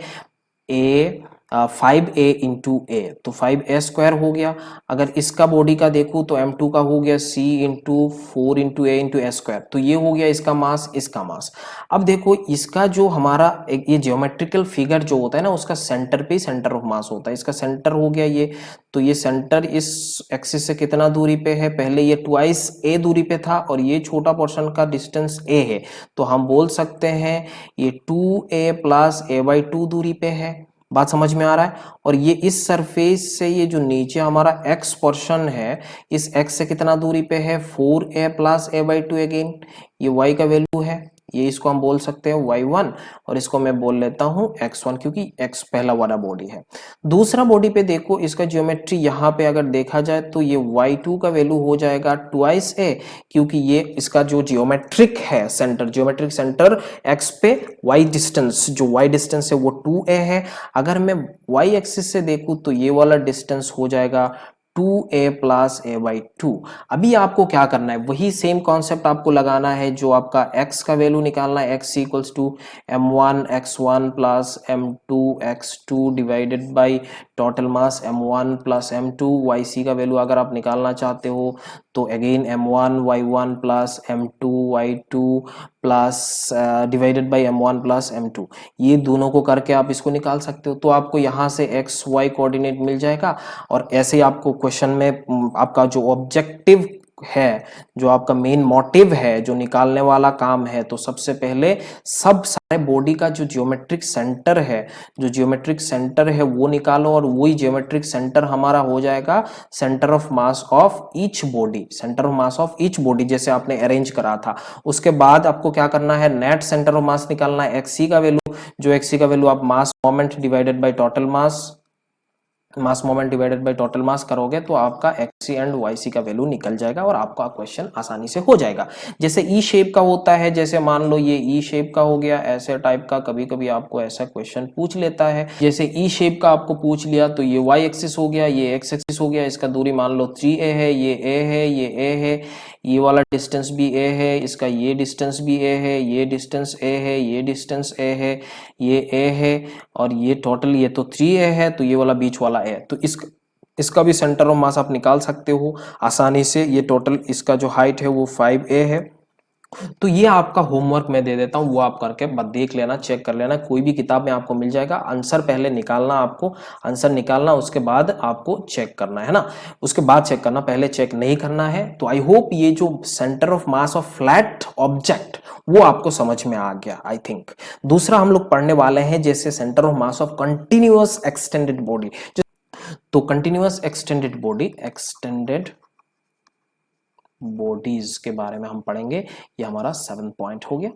a 5a इंटू ए, तो 5a स्क्वायर हो गया। अगर इसका बॉडी का देखूं तो m2 का हो गया c इंटू 4 इंटू ए इंटू ए स्क्वायर, तो ये हो गया इसका मास, इसका मास। अब देखो इसका जो हमारा ये जियोमेट्रिकल फिगर जो होता है ना, उसका सेंटर पे सेंटर ऑफ मास होता है, इसका सेंटर हो गया ये, तो ये सेंटर इस एक्सिस से कितना दूरी पे है, पहले ये ट्वाइस a दूरी पे था और ये छोटा पोर्शन का डिस्टेंस a है, तो हम बोल सकते हैं ये 2a प्लस a/2 दूरी पे है। बात समझ में आ रहा है। और ये इस सरफेस से ये जो नीचे हमारा x पोर्शन है, इस x से कितना दूरी पे है, 4a प्लस a/2 अगेन, ये y का वैल्यू है। ये इसको हम बोल सकते हैं y1 और इसको मैं बोल लेता हूँ x1 क्योंकि x पहला वाला बॉडी है। दूसरा बॉडी पे देखो इसका ज्योमेट्री यहाँ पे अगर देखा जाए तो ये y2 का वैल्यू हो जाएगा ट्वाइस a, क्योंकि ये इसका जो जियोमेट्रिक है सेंटर, जियोमेट्रिक सेंटर x पे y डिस्टेंस, जो y डिस्टेंस है वो 2a है। अगर मैं y एक्सिस से देखूं तो ये वाला डिस्टेंस हो जाएगा 2a प्लस a बाई 2। अभी आपको क्या करना है, वही सेम कॉन्सेप्ट आपको लगाना है, जो आपका x का वैल्यू निकालना है, x equals to m1 x1 plus m2 x2 divided by total mass m1 plus m2। yc का वैल्यू अगर आप निकालना चाहते हो तो again m1 y1 plus m2 y2 plus divided by m1 plus m2, ये दोनों को करके आप इसको निकाल सकते हो। तो आपको यहाँ से x y कोऑर्डिनेट मिल जाएगा और ऐसे ही आपको क्वेश्चन में आपका जो ऑब्जेक्टिव है, जो आपका मेन मोटिव है, जो निकालने वाला काम है, तो सबसे पहले सब सारे बॉडी का जो जियोमेट्रिक सेंटर है, जो जियोमेट्रिक सेंटर है वो निकालो और वही जियोमेट्रिक सेंटर हमारा हो जाएगा centre of mass of each body, centre of mass of each body जैसे आपने अरेंज करा था। उसके बाद आपको क्या करना है, नेट सेंटर ऑफ मास निकालना है, एक्सी का वैल्यू, जो एक्सी का वैल्यू आप मास moment divided by total mass, mass moment divided by total मास करोगे तो आपका एक्सी एंड वाईसी का वैल्यू निकल जाएगा और आपका क्वेश्चन आसानी से हो जाएगा। जैसे ई शेप का होता है, जैसे मान लो ये ई शेप का हो गया, ऐसे टाइप का कभी कभी आपको ऐसा क्वेश्चन पूछ लेता है। जैसे ई शेप का आपको पूछ लिया तो ये वाई एक्सिस हो गया, ये एक्स एक्सिस हो गया, इसका दूरी मान लो 3a है, ये a है, ये a है, ये वाला डिस्टेंस भी a है, इसका ये डिस्टेंस भी a है, ये डिस्टेंस a है, ये डिस्टेंस a है, ये a है और ये टोटल ये तो 3a है, तो ये वाला बीच वाला है, तो इसका भी सेंटर ऑफ मास आप निकाल सकते हो आसानी से। ये टोटल इसका जो हाइट है वो 5a है। तो ये आपका होमवर्क मैं दे देता हूं, वो आप करके देख लेना, चेक कर लेना, कोई भी किताब में आपको मिल जाएगा। आंसर पहले निकालना, आपको आंसर निकालना, उसके बाद आपको चेक करना है ना, उसके बाद चेक करना, पहले चेक नहीं करना है। तो आई होप ये जो centre of mass of flat object वो आपको समझ में आ गया आई थिंक। दूसरा हम लोग पढ़ने वाले हैं जैसे centre of mass of continuous extended body. तो continuous extended body, extended bodies के बारे में हम पढ़ेंगे, ये हमारा 7 पॉइंट हो गया।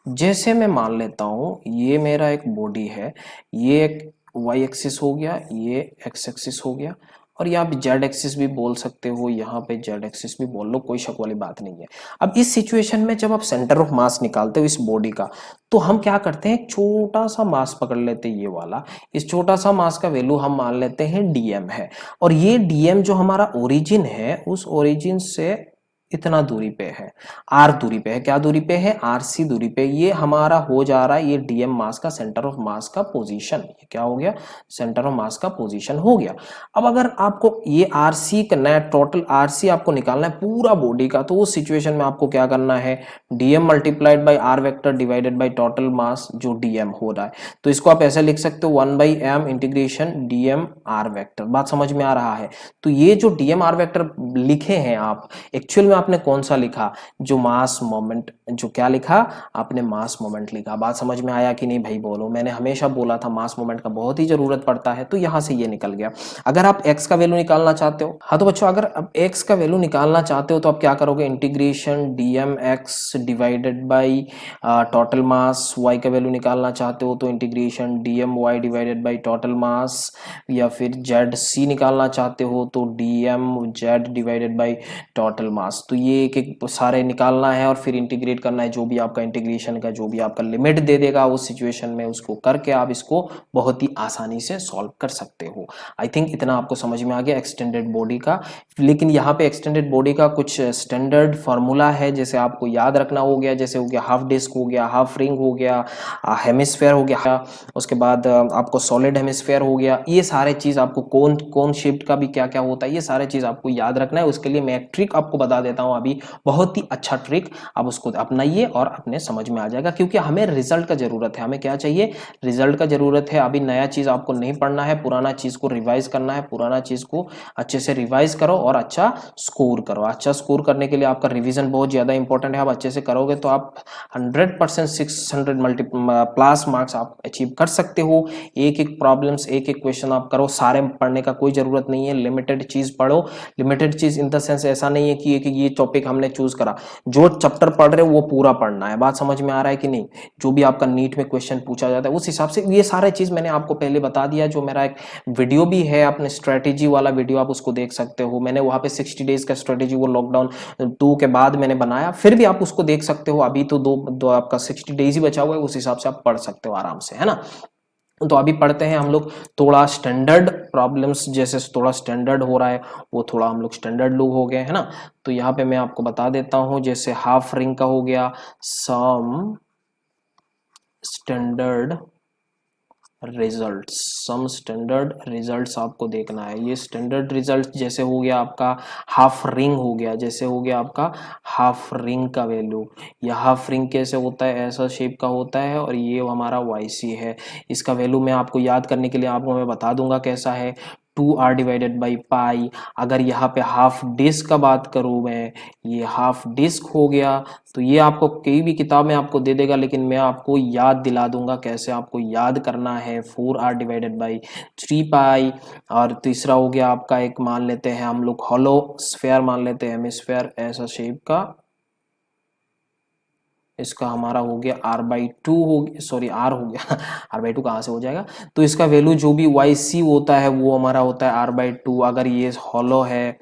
जैसे मैं मान लेता हूं ये मेरा एक बॉडी है, ये एक वाई एक्सिस हो गया, ये एक्स एक्सिस हो गया और यहाँ पे जेड एक्सिस भी बोल सकते हो, यहाँ पे जेड एक्सिस भी बोल लो, कोई शक वाली बात नहीं है। अब इस सिचुएशन में जब आप सेंटर ऑफ मास निकालते हो इस बॉडी का, तो हम क्या करते हैं, एक छोटा सा मास पकड़ लेते हैं, ये वाला, इस छोटा सा मास का वैल्यू हम मान लेते हैं डीएम है और ये डीएम जो हमारा ओरिजिन है, उस ओरिजिन से इतना दूरी पे है, आर दूरी पे है। क्या दूरी पे है, आरसी दूरी पे। ये हमारा हो जा रहा है ये डीएम मास का सेंटर ऑफ मास का पोजीशन, ये क्या हो गया, सेंटर ऑफ मास का पोजीशन हो गया। अब अगर आपको ये आरसी करना है, टोटल आरसी आपको निकालना है पूरा बॉडी का, तो उस सिचुएशन में आपको क्या करना है, DM multiplied by r vector divided by total mass जो डीएम हो रहा है। तो इसको आप ऐसे लिख सकते हो 1/m integration DM are vector. बात समझ में आ रहा है। तो ये जो डीएम आर वेक्टर लिखे हैं आप, एक्चुअल में आपने कौन सा लिखा, जो मास मोमेंट, जो क्या लिखा आपने, मास मोमेंट लिखा। बात समझ में आया कि नहीं भाई, बोलो। मैंने हमेशा बोला था मास मोमेंट का बहुत ही जरूरत पड़ता है, तो यहां से ये निकल गया। अगर आप x का वैल्यू निकालना चाहते हो, हाँ तो बच्चों अगर आप x का वैल्यू निकालना चाहते हो तो आप क्या करोगे, integration DM X divided by total mass. y का वैल्यू निकालना चाहते हो तो integration DM Y divided by total mass, या फिर जेड सी निकालना चाहते हो तो DM Z divided by total mass. तो ये एक एक सारे निकालना है और फिर इंटीग्रेट करना है, जो भी आपका इंटीग्रेशन का जो भी आपका लिमिट दे देगा उस सिचुएशन में, उसको करके आप इसको बहुत ही आसानी से सॉल्व कर सकते हो। आई थिंक इतना आपको समझ में आ गया एक्सटेंडेड बॉडी का। लेकिन यहाँ पे एक्सटेंडेड बॉडी का कुछ स्टैंडर्ड फॉर्मूला है, जैसे आपको याद रखना हो गया, जैसे हो गया हाफ डिस्क हो गया, हाफ रिंग हो गया, हेमिस्फेयर हो गया, उसके बाद आपको सॉलिड हेमिस्फेयर हो गया। ये सारे चीज आपको कौन कौन शेप्ड का भी क्या क्या होता है, ये सारे चीज आपको याद रखना है। उसके लिए मैं एक ट्रिक आपको बता देता हूं अभी, बहुत ही अच्छा ट्रिक, आप उसको अपनाइए और अपने समझ में आ जाएगा, क्योंकि हमें रिजल्ट का जरूरत है। हमें क्या चाहिए, रिजल्ट का जरूरत है। अभी नया चीज आपको नहीं पढ़ना है, पुराना चीज को रिवाइज करना है, पुराना चीज को अच्छे से रिवाइज करो और अच्छा स्कोर करो। अच्छा स्कोर करने के लिए आपका रिवीजन बहुत ज्यादा इंपॉर्टेंट है। आप अच्छे से करोगे तो आप 100% 600 प्लस मार्क्स आप अचीव कर सकते हो। एक एक प्रॉब्लम्स, एक एक क्वेश्चन आप करो, सारे पढ़ने का कोई जरूरत नहीं है, लिमिटेड चीज पढ़ो। लिमिटेड चीज इन द सेंस ऐसा नहीं है कि एक ये ये टॉपिक हमने चूज करा, जो चैप्टर पढ़ रहे हो वो पूरा पढ़ना है। बात समझ में आ रहा है कि नहीं? जो भी आपका नीट में क्वेश्चन पूछा जाता है उस हिसाब से ये सारे चीज मैंने आपको पहले बता दिया। जो मेरा एक वीडियो भी है अपने स्ट्रेटेजी वाला वीडियो, आप उसको देख सकते हो। मैंने वहां पे 60 डेज का स्ट्रेटेजी वो लॉकडाउन 2 के बाद मैंने बनाया, फिर भी आप उसको देख सकते हो। अभी तो दो आपका 60 डेज ही बचा हुआ है, उस हिसाब से आप पढ़ सकते हो आराम से, है ना। तो अभी पढ़ते हैं हम लोग थोड़ा स्टैंडर्ड प्रॉब्लम्स, जैसे थोड़ा स्टैंडर्ड हो रहा है वो थोड़ा हम लोग स्टैंडर्ड लोग हो गए, है ना। तो यहाँ पे मैं आपको बता देता हूँ, जैसे हाफ रिंग का हो गया, सम स्टैंडर्ड रिजल्ट्स आपको देखना है। ये स्टैंडर्ड रिजल्ट जैसे हो गया आपका हाफ रिंग हो गया, जैसे हो गया आपका हाफ रिंग का वैल्यू। यह हाफ रिंग कैसे होता है, ऐसा शेप का होता है, और ये हमारा YC है। इसका वैल्यू मैं आपको याद करने के लिए आपको मैं बता दूंगा कैसा है, 2r डिवाइडेड बाई पाई। अगर यहाँ पे हाफ डिस्क का बात करूँ मैं, ये हाफ डिस्क हो गया, तो ये आपको कई भी किताब में आपको दे देगा, लेकिन मैं आपको याद दिला दूंगा कैसे आपको याद करना है, 4r डिवाइडेड बाई 3 पाई। और तीसरा हो गया आपका एक मान लेते हैं हम लोग हॉलो स्फेयर मान लेते हैं, हेमिस्फेयर ऐसा शेप का, इसका हमारा हो गया r/2 हो गया, सॉरी r हो गया r/2 कहाँ से हो जाएगा। तो इसका वैल्यू जो भी YC होता है वो हमारा होता है r/2। अगर ये हॉलो है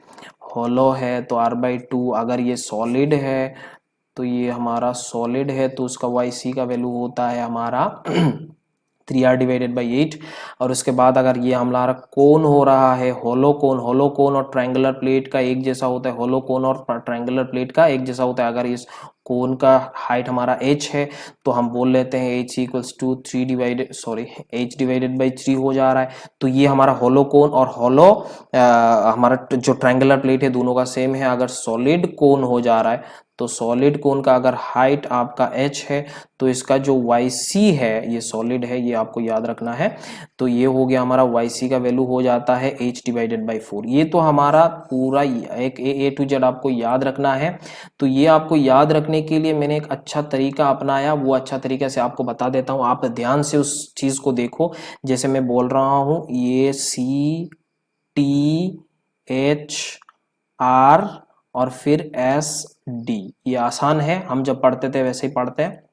तो r/2, अगर ये सॉलिड है तो ये हमारा सॉलिड है तो उसका YC का वैल्यू होता है हमारा 3r डिवाइडेड बाई 8। और उसके बाद अगर ये हमारा कोन हो रहा है, होलो कोन और ट्रायंगुलर प्लेट का एक जैसा होता है, होलो कोन और ट्रायंगुलर प्लेट का एक जैसा होता है। अगर इस कोन का हाइट हमारा h है तो हम बोल लेते हैं h equals to h divided by 3 हो जा रहा है। तो ये हमारा होलो कोन और होलो हमारा जो ट्रायंगुलर प्लेट है दोनों का सेम है। अगर सॉलिड कोन हो जा रहा है तो सॉलिड कोन का अगर हाइट आपका h है तो इसका जो YC है, ये सॉलिड है, ये आपको याद रखना है। तो ये हो गया हमारा YC का वैल्यू हो जाता है h डिवाइडेड बाई 4। ये तो हमारा पूरा एक A to Z आपको याद रखना है। तो ये आपको याद रखने के लिए मैंने एक अच्छा तरीका अपनाया, वो अच्छा तरीके से आपको बता देता हूँ, आप ध्यान से उस चीज को देखो। जैसे मैं बोल रहा हूँ, ये CTHR और फिर SD, ये आसान है, हम जब पढ़ते थे वैसे ही पढ़ते हैं,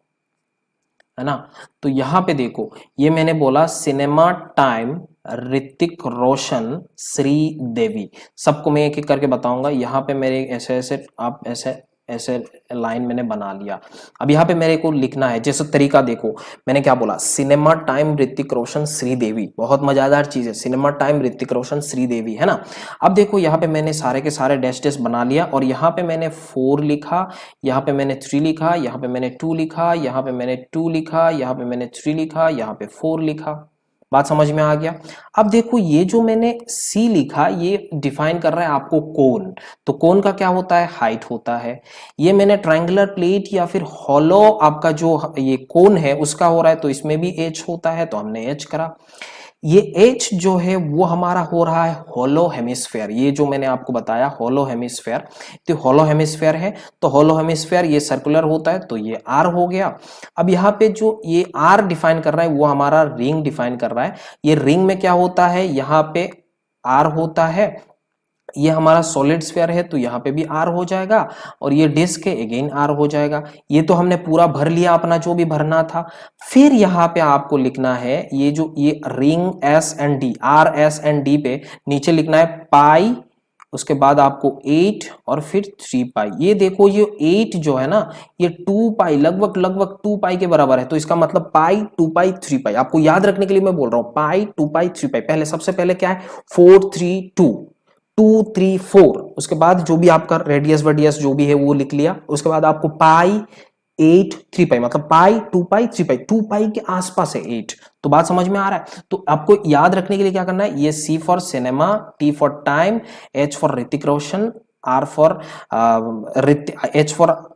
है ना। तो यहाँ पे देखो, ये मैंने बोला सिनेमा टाइम ऋतिक रोशन श्रीदेवी, सबको मैं एक एक करके बताऊंगा। यहाँ पे मेरे ऐसे ऐसे आप ऐसे ऐसे लाइन मैंने बना लिया। अब यहाँ पे मेरे को लिखना है, जैसे तरीका देखो, मैंने क्या बोला, सिनेमा टाइम ऋतिक रोशन श्रीदेवी, बहुत मजेदार चीज है, सिनेमा टाइम ऋतिक रोशन श्रीदेवी, है ना। अब देखो यहाँ पे मैंने सारे के सारे डैश डैश बना लिया, और यहाँ पे मैंने 4 लिखा, यहाँ पे मैंने 3 लिखा, यहाँ पे मैंने 2 लिखा, यहाँ पे मैंने 2 लिखा, यहाँ पे मैंने 3 लिखा, यहाँ पे 4 लिखा। बात समझ में आ गया। अब देखो ये जो मैंने C लिखा ये डिफाइन कर रहा है आपको कोन, तो कोन का क्या होता है, हाइट होता है। ये मैंने ट्रायंगुलर प्लेट या फिर हॉलो आपका जो ये कोन है उसका हो रहा है, तो इसमें भी H होता है, तो हमने H करा। ये H जो है वो हमारा हो रहा है होलो हेमिस्फेयर, ये जो मैंने आपको बताया होलो हेमिस्फेयर, तो होलो हेमिस्फेयर है, तो होलो हेमिस्फेयर ये सर्कुलर होता है, तो ये R हो गया। अब यहाँ पे जो ये R डिफाइन कर रहा है वो हमारा रिंग डिफाइन कर रहा है। ये रिंग में क्या होता है, यहाँ पे R होता है, ये हमारा सॉलिड स्फीयर है तो यहाँ पे भी R हो जाएगा, और ये डिस्क है अगेन R हो जाएगा। ये तो हमने पूरा भर लिया अपना जो भी भरना था। फिर यहाँ पे आपको लिखना है ये जो ये रिंग S&D, R/S&D पे नीचे लिखना है पाई, उसके बाद आपको 8 और फिर 3 पाई। ये देखो ये 8 जो है ना ये 2 पाई लगभग 2 पाई के बराबर है, तो इसका मतलब पाई 2 पाई 3 पाई। आपको याद रखने के लिए मैं बोल रहा हूँ पाई 2 पाई 3 पाई। पहले सबसे पहले क्या है 4 3 2 2 3 4, उसके बाद जो भी आपका रेडियस वर्डियस जो भी है वो लिख लिया। उसके बाद आपको पाई 8 3 पाई, मतलब पाई 2 पाई 3 पाई, 2 पाई के आसपास है 8। तो बात समझ में आ रहा है। तो आपको याद रखने के लिए क्या करना है, ये C for cinema, T for time, H for Hrithik Roshan, R for H for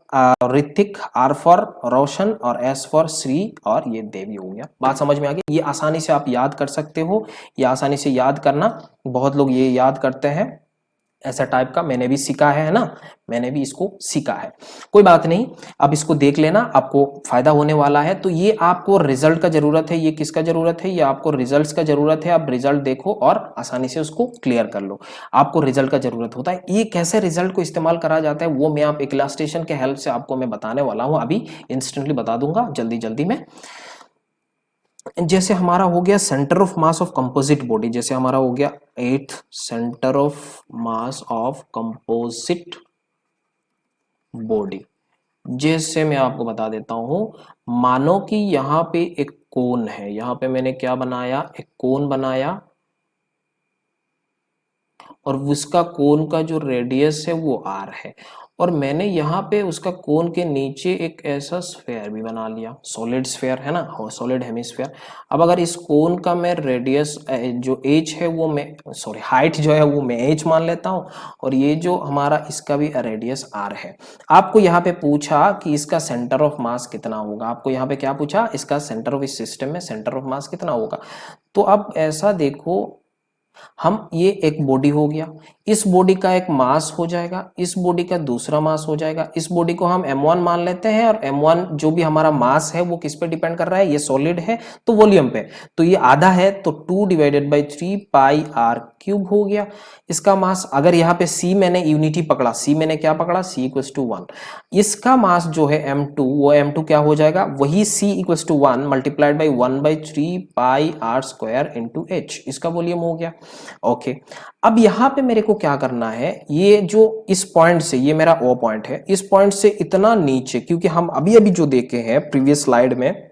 Hrithik, R for Roshan और S फॉर श्री, और ये देवी हो गया। बात समझ में आ गई। ये आसानी से आप याद कर सकते हो, ये आसानी से याद करना, बहुत लोग ये याद करते हैं, ऐसा टाइप का मैंने भी सीखा है ना, मैंने भी इसको सीखा है। कोई बात नहीं, अब इसको देख लेना, आपको फायदा होने वाला है। तो ये आपको रिजल्ट का जरूरत है, ये किसका जरूरत है, ये आपको रिजल्ट्स का जरूरत है। आप रिजल्ट देखो और आसानी से उसको क्लियर कर लो। आपको रिजल्ट का जरूरत होता है। ये कैसे रिजल्ट को इस्तेमाल करा जाता है वो मैं आप एक इलस्ट्रेशन के हेल्प से आपको मैं बताने वाला हूं, अभी इंस्टेंटली बता दूंगा जल्दी जल्दी में। जैसे हमारा हो गया centre of mass of composite body, जैसे हमारा हो गया 8th centre of mass of composite body. जैसे मैं आपको बता देता हूं, मानो कि यहाँ पे एक कोन है, यहाँ पे मैंने क्या बनाया, एक कोन बनाया, और उसका कोन का जो रेडियस है वो r है, और मैंने यहाँ पे उसका कोन के नीचे एक ऐसा स्फेयर भी बना लिया, सॉलिड स्फेयर है ना, सॉलिड हेमिस्फेयर। अब अगर इस कोन का मैं रेडियस जो h है वो मैं सॉरी हाइट जो है वो मैं h मान लेता हूँ, और ये जो हमारा इसका भी रेडियस r है। आपको यहाँ पे पूछा कि इसका सेंटर ऑफ मास कितना होगा, आपको यहाँ पे क्या पूछा, इसका सेंटर ऑफ इस सिस्टम में सेंटर ऑफ मास कितना होगा। तो अब ऐसा देखो, हम ये एक बॉडी हो गया, इस बॉडी का एक मास हो जाएगा, इस बॉडी का दूसरा मास हो जाएगा, इस बॉडी को हम m1 मान लेते हैं, और m1 जो भी हमारा मास है वो किस पे डिपेंड कर रहा है, ये सॉलिड है तो वॉल्यूम पे, तो ये आधा है, तो 2/3 पाई r क्यूब हो गया इसका मास। अगर यहाँ पे c मैंने यूनिटी पकड़ा, c मैंने क्या पकड़ा, c इक्वल्स टू 1, इसका मास जो है m2, वो m2 क्या हो जाएगा, वही c equals to 1 multiplied by 1/3 pi r square into h, इसका वॉल्यूम हो गया। ओके, अब यहाँ पे मेरे को क्या करना है, ये जो इस पॉइंट से, ये मेरा ओ पॉइंट है, इस पॉइंट से इतना नीचे, क्योंकि हम अभी अभी जो देखे हैं प्रीवियस स्लाइड में,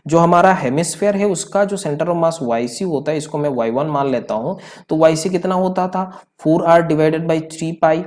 जो हमारा हेमिस्फेयर है उसका जो सेंटर ऑफ मास YC होता है, इसको मैं Y1 मान लेता हूं, तो YC कितना होता था, 4r डिवाइडेड बाई 3 पाई,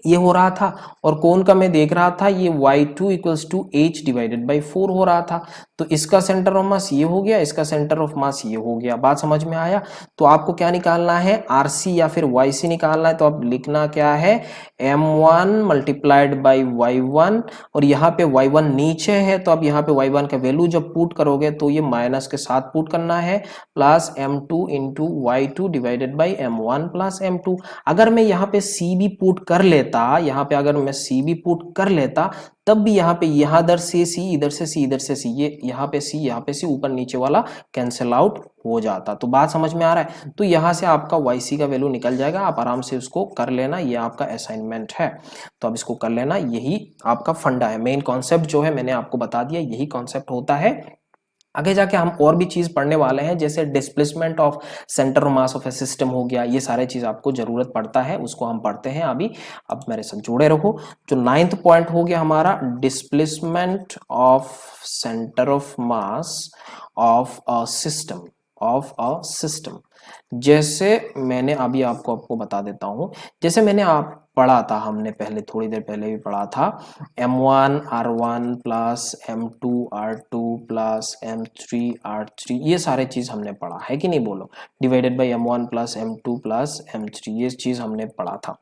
ये हो रहा था, और कोन का मैं देख रहा था ये y2 equals to h divided by 4 हो रहा था। तो इसका सेंटर ऑफ मास ये हो गया, इसका सेंटर ऑफ मास ये हो गया। बात समझ में आया। तो आपको क्या निकालना है, RC या फिर YC निकालना है, तो अब लिखना क्या है, m1 मल्टीप्लाइड बाई y1, और यहाँ पे y1 नीचे है, तो अब यहाँ पे y1 का वैल्यू जब पुट करोगे तो ये माइनस के साथ पुट करना है, plus m2 into y2 divided by m1 plus m2। अगर मैं यहाँ पे c भी पुट कर लेता, यहाँ पे अगर मैं सी भी पुट कर लेता, तब भी यहाँ पे यहाँ इधर से सी, इधर से सी, इधर से सी, ये यहाँ पे सी, यहाँ पे सी, ऊपर नीचे वाला कैंसिल आउट हो जाता। तो बात समझ में आ रहा है। तो यहाँ से आपका YC का वैल्यू निकल जाएगा, आप आराम से उसको कर लेना, ये आपका असाइनमेंट है, तो अब इसको कर लेना। यही आपका फंडा है, मेन कॉन्सेप्ट जो है मैंने आपको बता दिया, यही कॉन्सेप्ट होता है। आगे जाके हम और भी चीज पढ़ने वाले हैं, जैसे displacement of centre of mass of A system हो गया, ये सारे चीज आपको जरूरत पड़ता है, उसको हम पढ़ते हैं अभी। अब मेरे साथ जुड़े रहो। जो 9th पॉइंट हो गया हमारा, displacement of centre of mass of a system. जैसे मैंने अभी आपको बता देता हूं, जैसे मैंने आप पढ़ा था, हमने पहले थोड़ी देर पहले भी पढ़ा था, m1 r1 plus m2 r2 plus m3 r3, ये सारे चीज हमने पढ़ा है कि नहीं, बोलो, divided by m1 plus m2 plus m3, ये चीज हमने पढ़ा था।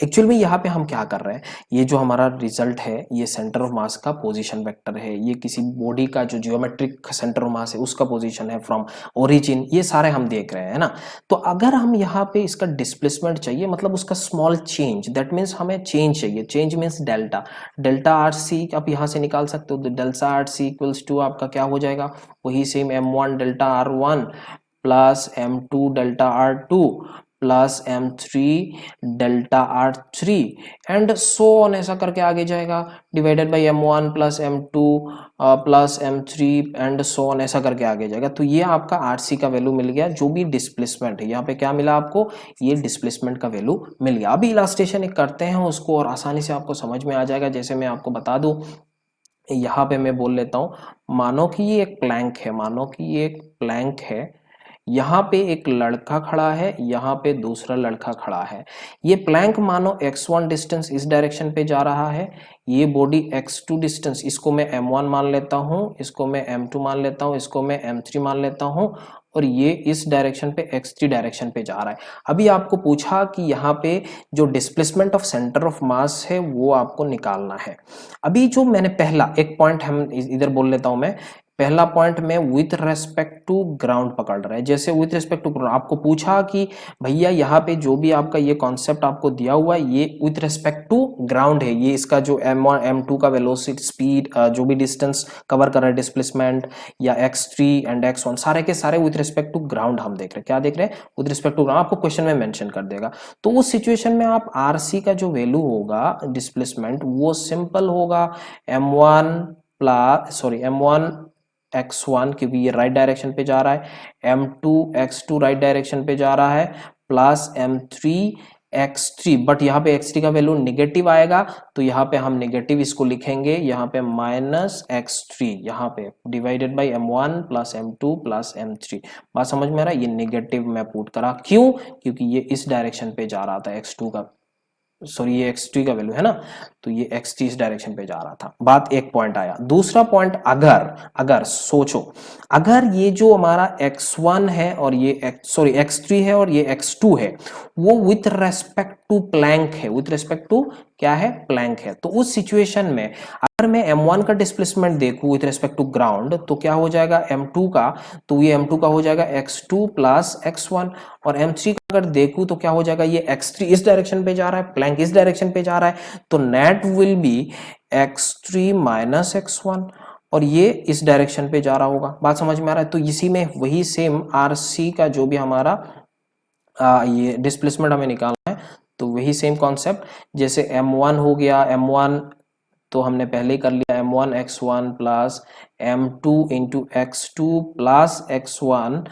एक्चुअल में यहाँ पे हम क्या कर रहे हैं, ये जो हमारा रिजल्ट है, ये सेंटर ऑफ मास का पोजीशन वेक्टर है, ये किसी बॉडी का जो जियोमेट्रिक सेंटर ऑफ मास है उसका पोजीशन है फ्रॉम ओरिजिन, ये सारे हम देख रहे हैं ना। तो अगर हम यहाँ पे इसका डिस्प्लेसमेंट चाहिए, मतलब उसका स्मॉल चेंज, दैट मीन्स हमें चेंज चाहिए, चेंज मीन्स डेल्टा RC आप यहाँ से निकाल सकते हो, तो डेल्टा RC इक्वल्स टू आपका क्या हो जाएगा, वही same m1 delta R1 plus m2 delta R2 plus m3 delta R3 and so on, ऐसा करके आगे जाएगा, divided by m1 plus m2 plus m3 and so on, ऐसा करके आगे जाएगा। तो ये आपका RC का वैल्यू मिल गया, जो भी डिस्प्लेसमेंट है, यहाँ पे क्या मिला आपको, ये डिस्प्लेसमेंट का वैल्यू मिल गया। अभी इलास्ट्रेशन एक करते हैं उसको, और आसानी से आपको समझ में आ जाएगा। जैसे मैं आपको बता दूं, यहाँ पे मैं बोल लेता हूँ, मानो कि ये एक प्लैंक है, मानो कि ये एक प्लैंक है, यहाँ पे एक लड़का खड़ा है, यहाँ पे दूसरा लड़का खड़ा है। ये प्लैंक मानो x1 डिस्टेंस इस डायरेक्शन पे जा रहा है, ये बॉडी x2 डिस्टेंस, इसको मैं m1 मान लेता हूँ, इसको मैं m2 मान लेता हूँ, इसको मैं m3 मान लेता हूँ, और ये इस डायरेक्शन पे x3 डायरेक्शन पे जा रहा है। अभी आपको पूछा कि यहाँ पे जो displacement of centre of mass है वो आपको निकालना है। अभी जो मैंने पहला एक पॉइंट हम इधर बोल लेता हूँ मैं, पहला पॉइंट में विथ रेस्पेक्ट टू ग्राउंड पकड़ रहा है। जैसे विथ रेस्पेक्ट टू ग्राउंड आपको पूछा कि भैया यहाँ पे जो भी आपका ये कॉन्सेप्ट आपको दिया हुआ है ये विथ रेस्पेक्ट टू ग्राउंड है, ये इसका जो m1 m2 का वेलोसिटी स्पीड जो भी डिस्टेंस कवर कर रहा है डिस्प्लेसमेंट या x3 एंड x1 सारे के सारे विथ रेस्पेक्ट टू ग्राउंड हम देख रहे हैं। क्या देख रहे हैं? With respect to ground. आपको क्वेश्चन में मेंशन कर देगा। तो उस सिचुएशन में आप आरसी का जो वैल्यू होगा डिस्प्लेसमेंट वो सिंपल होगा m1 प्लस m1 x1 क्योंकि ये राइट डायरेक्शन पे जा रहा है, m2 x2 राइट डायरेक्शन पे जा रहा है, प्लस m3 x3, बट यहाँ पे x3 का वैल्यू निगेटिव आएगा तो यहाँ पे हम निगेटिव इसको लिखेंगे, यहाँ पे माइनस x3 यहाँ पे divided by m1 plus m2 plus m3। बात समझ में आ रहा है? ये निगेटिव मैं पुट करा, क्यों? क्योंकि ये इस डायरेक्शन पे जा रहा था x2 का, सॉरी ये x3 का वैल्यू है ना, तो ये x3 इस डायरेक्शन पे जा रहा था। बात एक पॉइंट आया। दूसरा पॉइंट, अगर सोचो अगर ये जो हमारा x1 है और ये x3 है और ये x2 है वो विथ रेस्पेक्ट टू प्लैंक है, विथ रेस्पेक्ट टू क्या है? प्लैंक है। तो उस सिचुएशन में अगर मैं m1 का डिस्प्लेसमेंट देखूं विथ रेस्पेक्ट टू ग्राउंड तो क्या हो जाएगा m2 का, तो ये m2 का हो जाएगा x2 प्लस x1, और m3 का अगर देखूं तो क्या हो जाएगा? ये x3 इस डायरेक्शन पे जा रहा है, प्लैंक इस डायरेक्शन पे जा रहा है, तो net will be x3 minus x1 और ये इस डायरेक्शन पे जा रहा होगा। बात समझ में आ रहा है? तो इसी में वही सेम आरसी का जो भी हमारा ये डिस्प्लेसमेंट हमें निकालना है तो वही सेम कॉन्सेप्ट, जैसे m1 हो गया, m1 तो हमने पहले ही कर लिया, m1 x1 plus m2 into x2 plus x1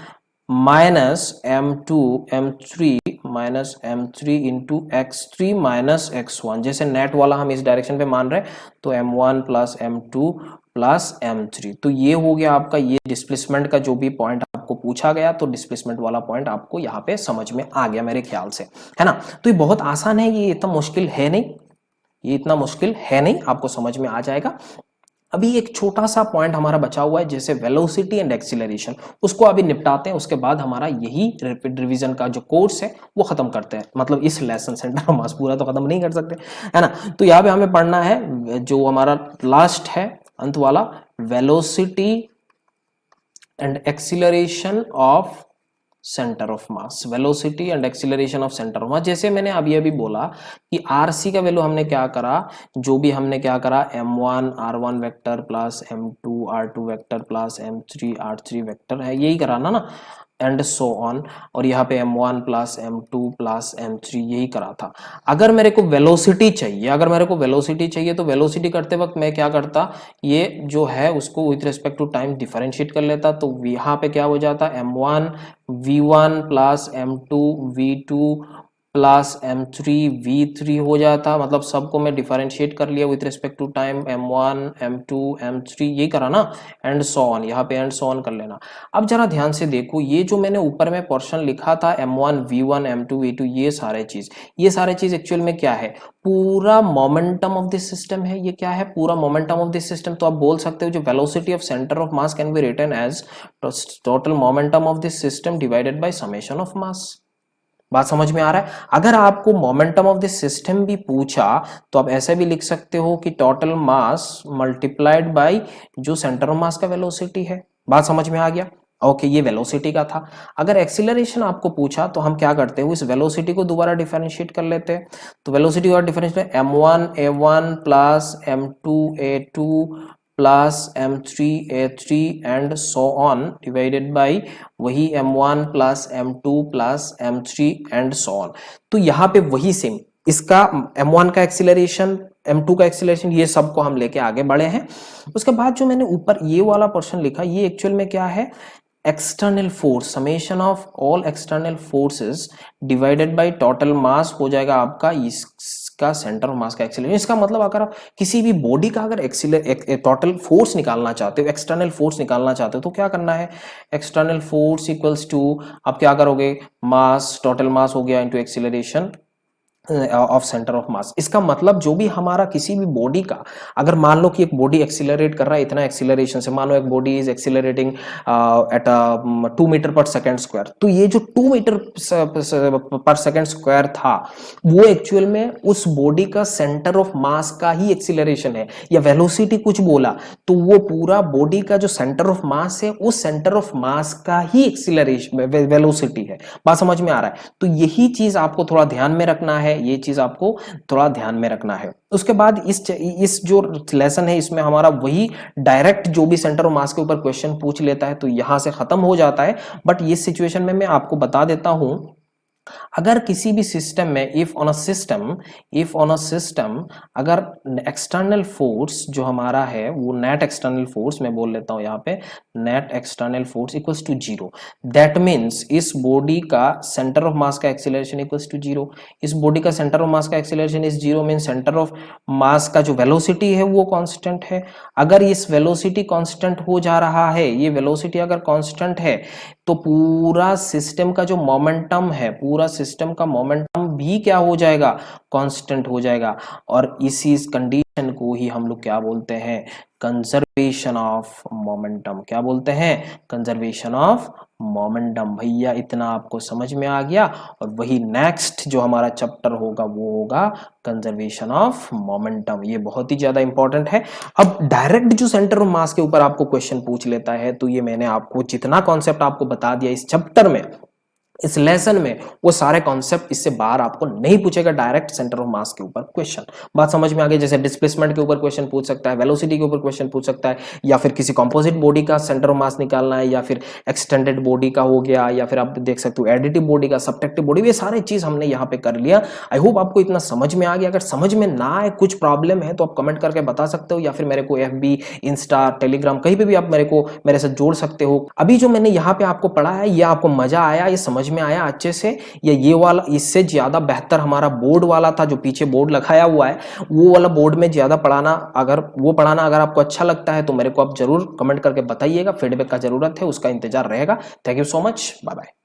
minus m2 m3 minus m3 into x3 minus x1। जैसे नेट वाला हम इस डायरेक्शन पे मान रहे हैं तो m1 plus m2 plus m3। तो ये हो गया आपका ये डिस्प्लेसमेंट का जो भी पॉइंट आपको पूछा गया, तो डिस्प्लेसमेंट वाला पॉइंट आपको यहाँ पे समझ में आ गया मेरे ख्याल से, है ना। तो ये बहुत आसान है, ये इतना मुश्किल है नहीं, ये इतना मुश्किल है नहीं, आपको समझ में आ जाएगा। अभी एक छोटा सा पॉइंट हमारा बचा हुआ है जैसे वेलोसिटी एंड एक्सीलरेशन, उसको अभी निपटाते हैं, उसके बाद हमारा यही रैपिड रिवीजन का जो कोर्स है वो खत्म करते हैं। मतलब इस लेसन सेंटर मास पूरा तो खत्म नहीं कर सकते, है ना। तो यहाँ पे हमें पढ़ना है जो हमारा लास्ट है अंत वाला, velocity and acceleration of centre of mass, velocity and acceleration of centre of मास। जैसे मैंने अभी अभी बोला कि आरसी का वैल्यू हमने क्या करा, जो भी हमने क्या करा, m1 r1 vector plus m2 r2 vector plus m3 r3 vector है, यही कराना ना, एंड सो ऑन। और यहाँ पे m1 plus m2 plus m3 यही करा था। अगर मेरे को वेलोसिटी चाहिए, अगर मेरे को वेलोसिटी चाहिए तो वेलोसिटी करते वक्त मैं क्या करता, ये जो है उसको with respect to time differentiate कर लेता, तो यहाँ पे क्या हो जाता, m1 v1 plus m2 v2 plus m3 v3 हो जाता। मतलब सबको मैं डिफरेंशिएट कर लिया with respect to time, m1 m2 m3 यही करा ना, एंड सो ऑन, यहाँ पे एंड सो ऑन कर लेना। अब जरा ध्यान से देखो, ये जो मैंने ऊपर में पोर्शन लिखा था m1 v1 m2 v2 ये सारे चीज एक्चुअल में क्या है, पूरा मोमेंटम ऑफ दिस सिस्टम है। ये क्या है, पूरा मोमेंटम ऑफ दिस सिस्टम। तो आप बोल सकते हो जो velocity of centre of mass can be written as total momentum of this system divided by summation of mass. बात समझ में आ रहा है? अगर आपको मोमेंटम ऑफ दिस सिस्टम भी पूछा तो आप ऐसे भी लिख सकते हो कि टोटल मास मल्टीप्लाइड बाय जो सेंटर ऑफ मास का वेलोसिटी है। बात समझ में आ गया? ओके, ये वेलोसिटी का था। अगर एक्सीलरेशन आपको पूछा तो हम क्या करते हैं, इस वेलोसिटी को दोबारा डिफरेंशिएट कर लेते हैं। तो वेलोसिटी का differentiate m1 a1 plus m2 a2 plus m3 a3 and so on divided by वही m1 plus m2 plus m3 and so on. तो यहाँ पे वही सेम इसका m1 का एक्सीलरेशन, m2 का एक्सीलरेशन, ये सबको हम लेके आगे बढ़े हैं। उसके बाद जो मैंने ऊपर ये वाला पोर्शन लिखा, ये एक्चुअल में क्या है, external force, summation of all external forces divided by total मास हो जाएगा आपका इसका सेंटर ऑफ मास का एक्सीलरेशन। इसका मतलब अगर आप किसी भी बॉडी का अगर टोटल फोर्स निकालना चाहते हो, एक्सटर्नल फोर्स निकालना चाहते हो, तो क्या करना है, एक्सटर्नल फोर्स इक्वल्स टू आप क्या करोगे, मास, टोटल मास हो गया into acceleration of centre of मास। इसका मतलब जो भी हमारा किसी भी बॉडी का, अगर मान लो कि एक बॉडी एक्सीलरेट कर रहा है इतना एक्सीलरेशन से, मान लो एक body is accelerating at 2 metre per second square, तो ये जो 2 मीटर पर सेकेंड स्क्वायर था वो एक्चुअल में उस बॉडी का सेंटर ऑफ मास का ही एक्सीलरेशन है, या वेलोसिटी कुछ बोला तो वो पूरा बॉडी का जो सेंटर ऑफ मास है उस सेंटर ऑफ मास का ही एक्सीलरेशन वेलोसिटी है। बात समझ में आ रहा है? तो यही चीज आपको थोड़ा ध्यान में रखना है, ये चीज आपको थोड़ा ध्यान में रखना है। उसके बाद इस जो लेसन है इसमें हमारा वही डायरेक्ट जो भी सेंटर ऑफ मास के ऊपर क्वेश्चन पूछ लेता है तो यहां से खत्म हो जाता है। बट इस सिचुएशन में मैं आपको बता देता हूं, अगर किसी भी सिस्टम में इफ ऑन अ सिस्टम अगर एक्सटर्नल फोर्स जो हमारा है वो नेट एक्सटर्नल फोर्स मैं बोल लेता हूं यहाँ पे, net external force equals to 0, that means इस बॉडी का सेंटर ऑफ मास का एक्सीलरेशन इक्वल्स टू 0। इस बॉडी का सेंटर ऑफ मास का acceleration is 0 means centre of mass का जो वेलोसिटी है वो कांस्टेंट है। अगर इस वेलोसिटी कांस्टेंट हो जा रहा है, ये वेलोसिटी अगर कांस्टेंट है तो पूरा सिस्टम का जो मोमेंटम है, पूरा सिस्टम का मोमेंटम भी क्या हो जाएगा, कांस्टेंट हो जाएगा। और इसी कंडीशन को ही हम लोग क्या बोलते हैं, कंजर्वेशन ऑफ मोमेंटम। क्या बोलते हैं, कंजर्वेशन ऑफ मोमेंटम। भैया इतना आपको समझ में आ गया। और वही नेक्स्ट जो हमारा चैप्टर होगा वो होगा कंजर्वेशन ऑफ मोमेंटम। ये बहुत ही ज्यादा इंपॉर्टेंट है। अब डायरेक्ट जो सेंटर ऑफ मास के ऊपर आपको क्वेश्चन पूछ लेता है, तो ये मैंने आपको जितना कॉन्सेप्ट आपको बता दिया इस चैप्टर में, इस लेसन में, वो सारे कॉन्सेप्ट इससे बाहर आपको नहीं पूछेगा डायरेक्ट सेंटर ऑफ मास के ऊपर क्वेश्चन। बात समझ में आ गई? जैसे डिस्प्लेसमेंट के ऊपर क्वेश्चन पूछ सकता है, वेलोसिटी के ऊपर क्वेश्चन पूछ सकता है, या फिर किसी कंपोजिट बॉडी का सेंटर ऑफ मास निकालना है, या फिर एक्सटेंडेड बॉडी का हो गया, या फिर आप देख सकते हो एडिटिव बॉडी का, सब्ट्रैक्टिव बॉडी, ये सारे चीज हमने यहाँ पे कर लिया। आई होप आपको इतना समझ में आ गया। अगर समझ में ना आए, कुछ प्रॉब्लम है, तो आप कमेंट करके बता सकते हो, या फिर मेरे को FB, इंस्टा, टेलीग्राम कहीं पे भी आप मेरे साथ जोड़ सकते हो। अभी जो मैंने यहाँ पे आपको पढ़ा है, ये आपको मजा आया, ये समझ में आया अच्छे से, या ये वाला इससे ज्यादा बेहतर हमारा बोर्ड वाला था जो पीछे बोर्ड लगाया हुआ है, वो वाला बोर्ड में ज्यादा पढ़ाना, अगर आपको अच्छा लगता है तो मेरे को आप जरूर कमेंट करके बताइएगा। फीडबैक का जरूरत है, उसका इंतजार रहेगा। Thank you so much, bye bye.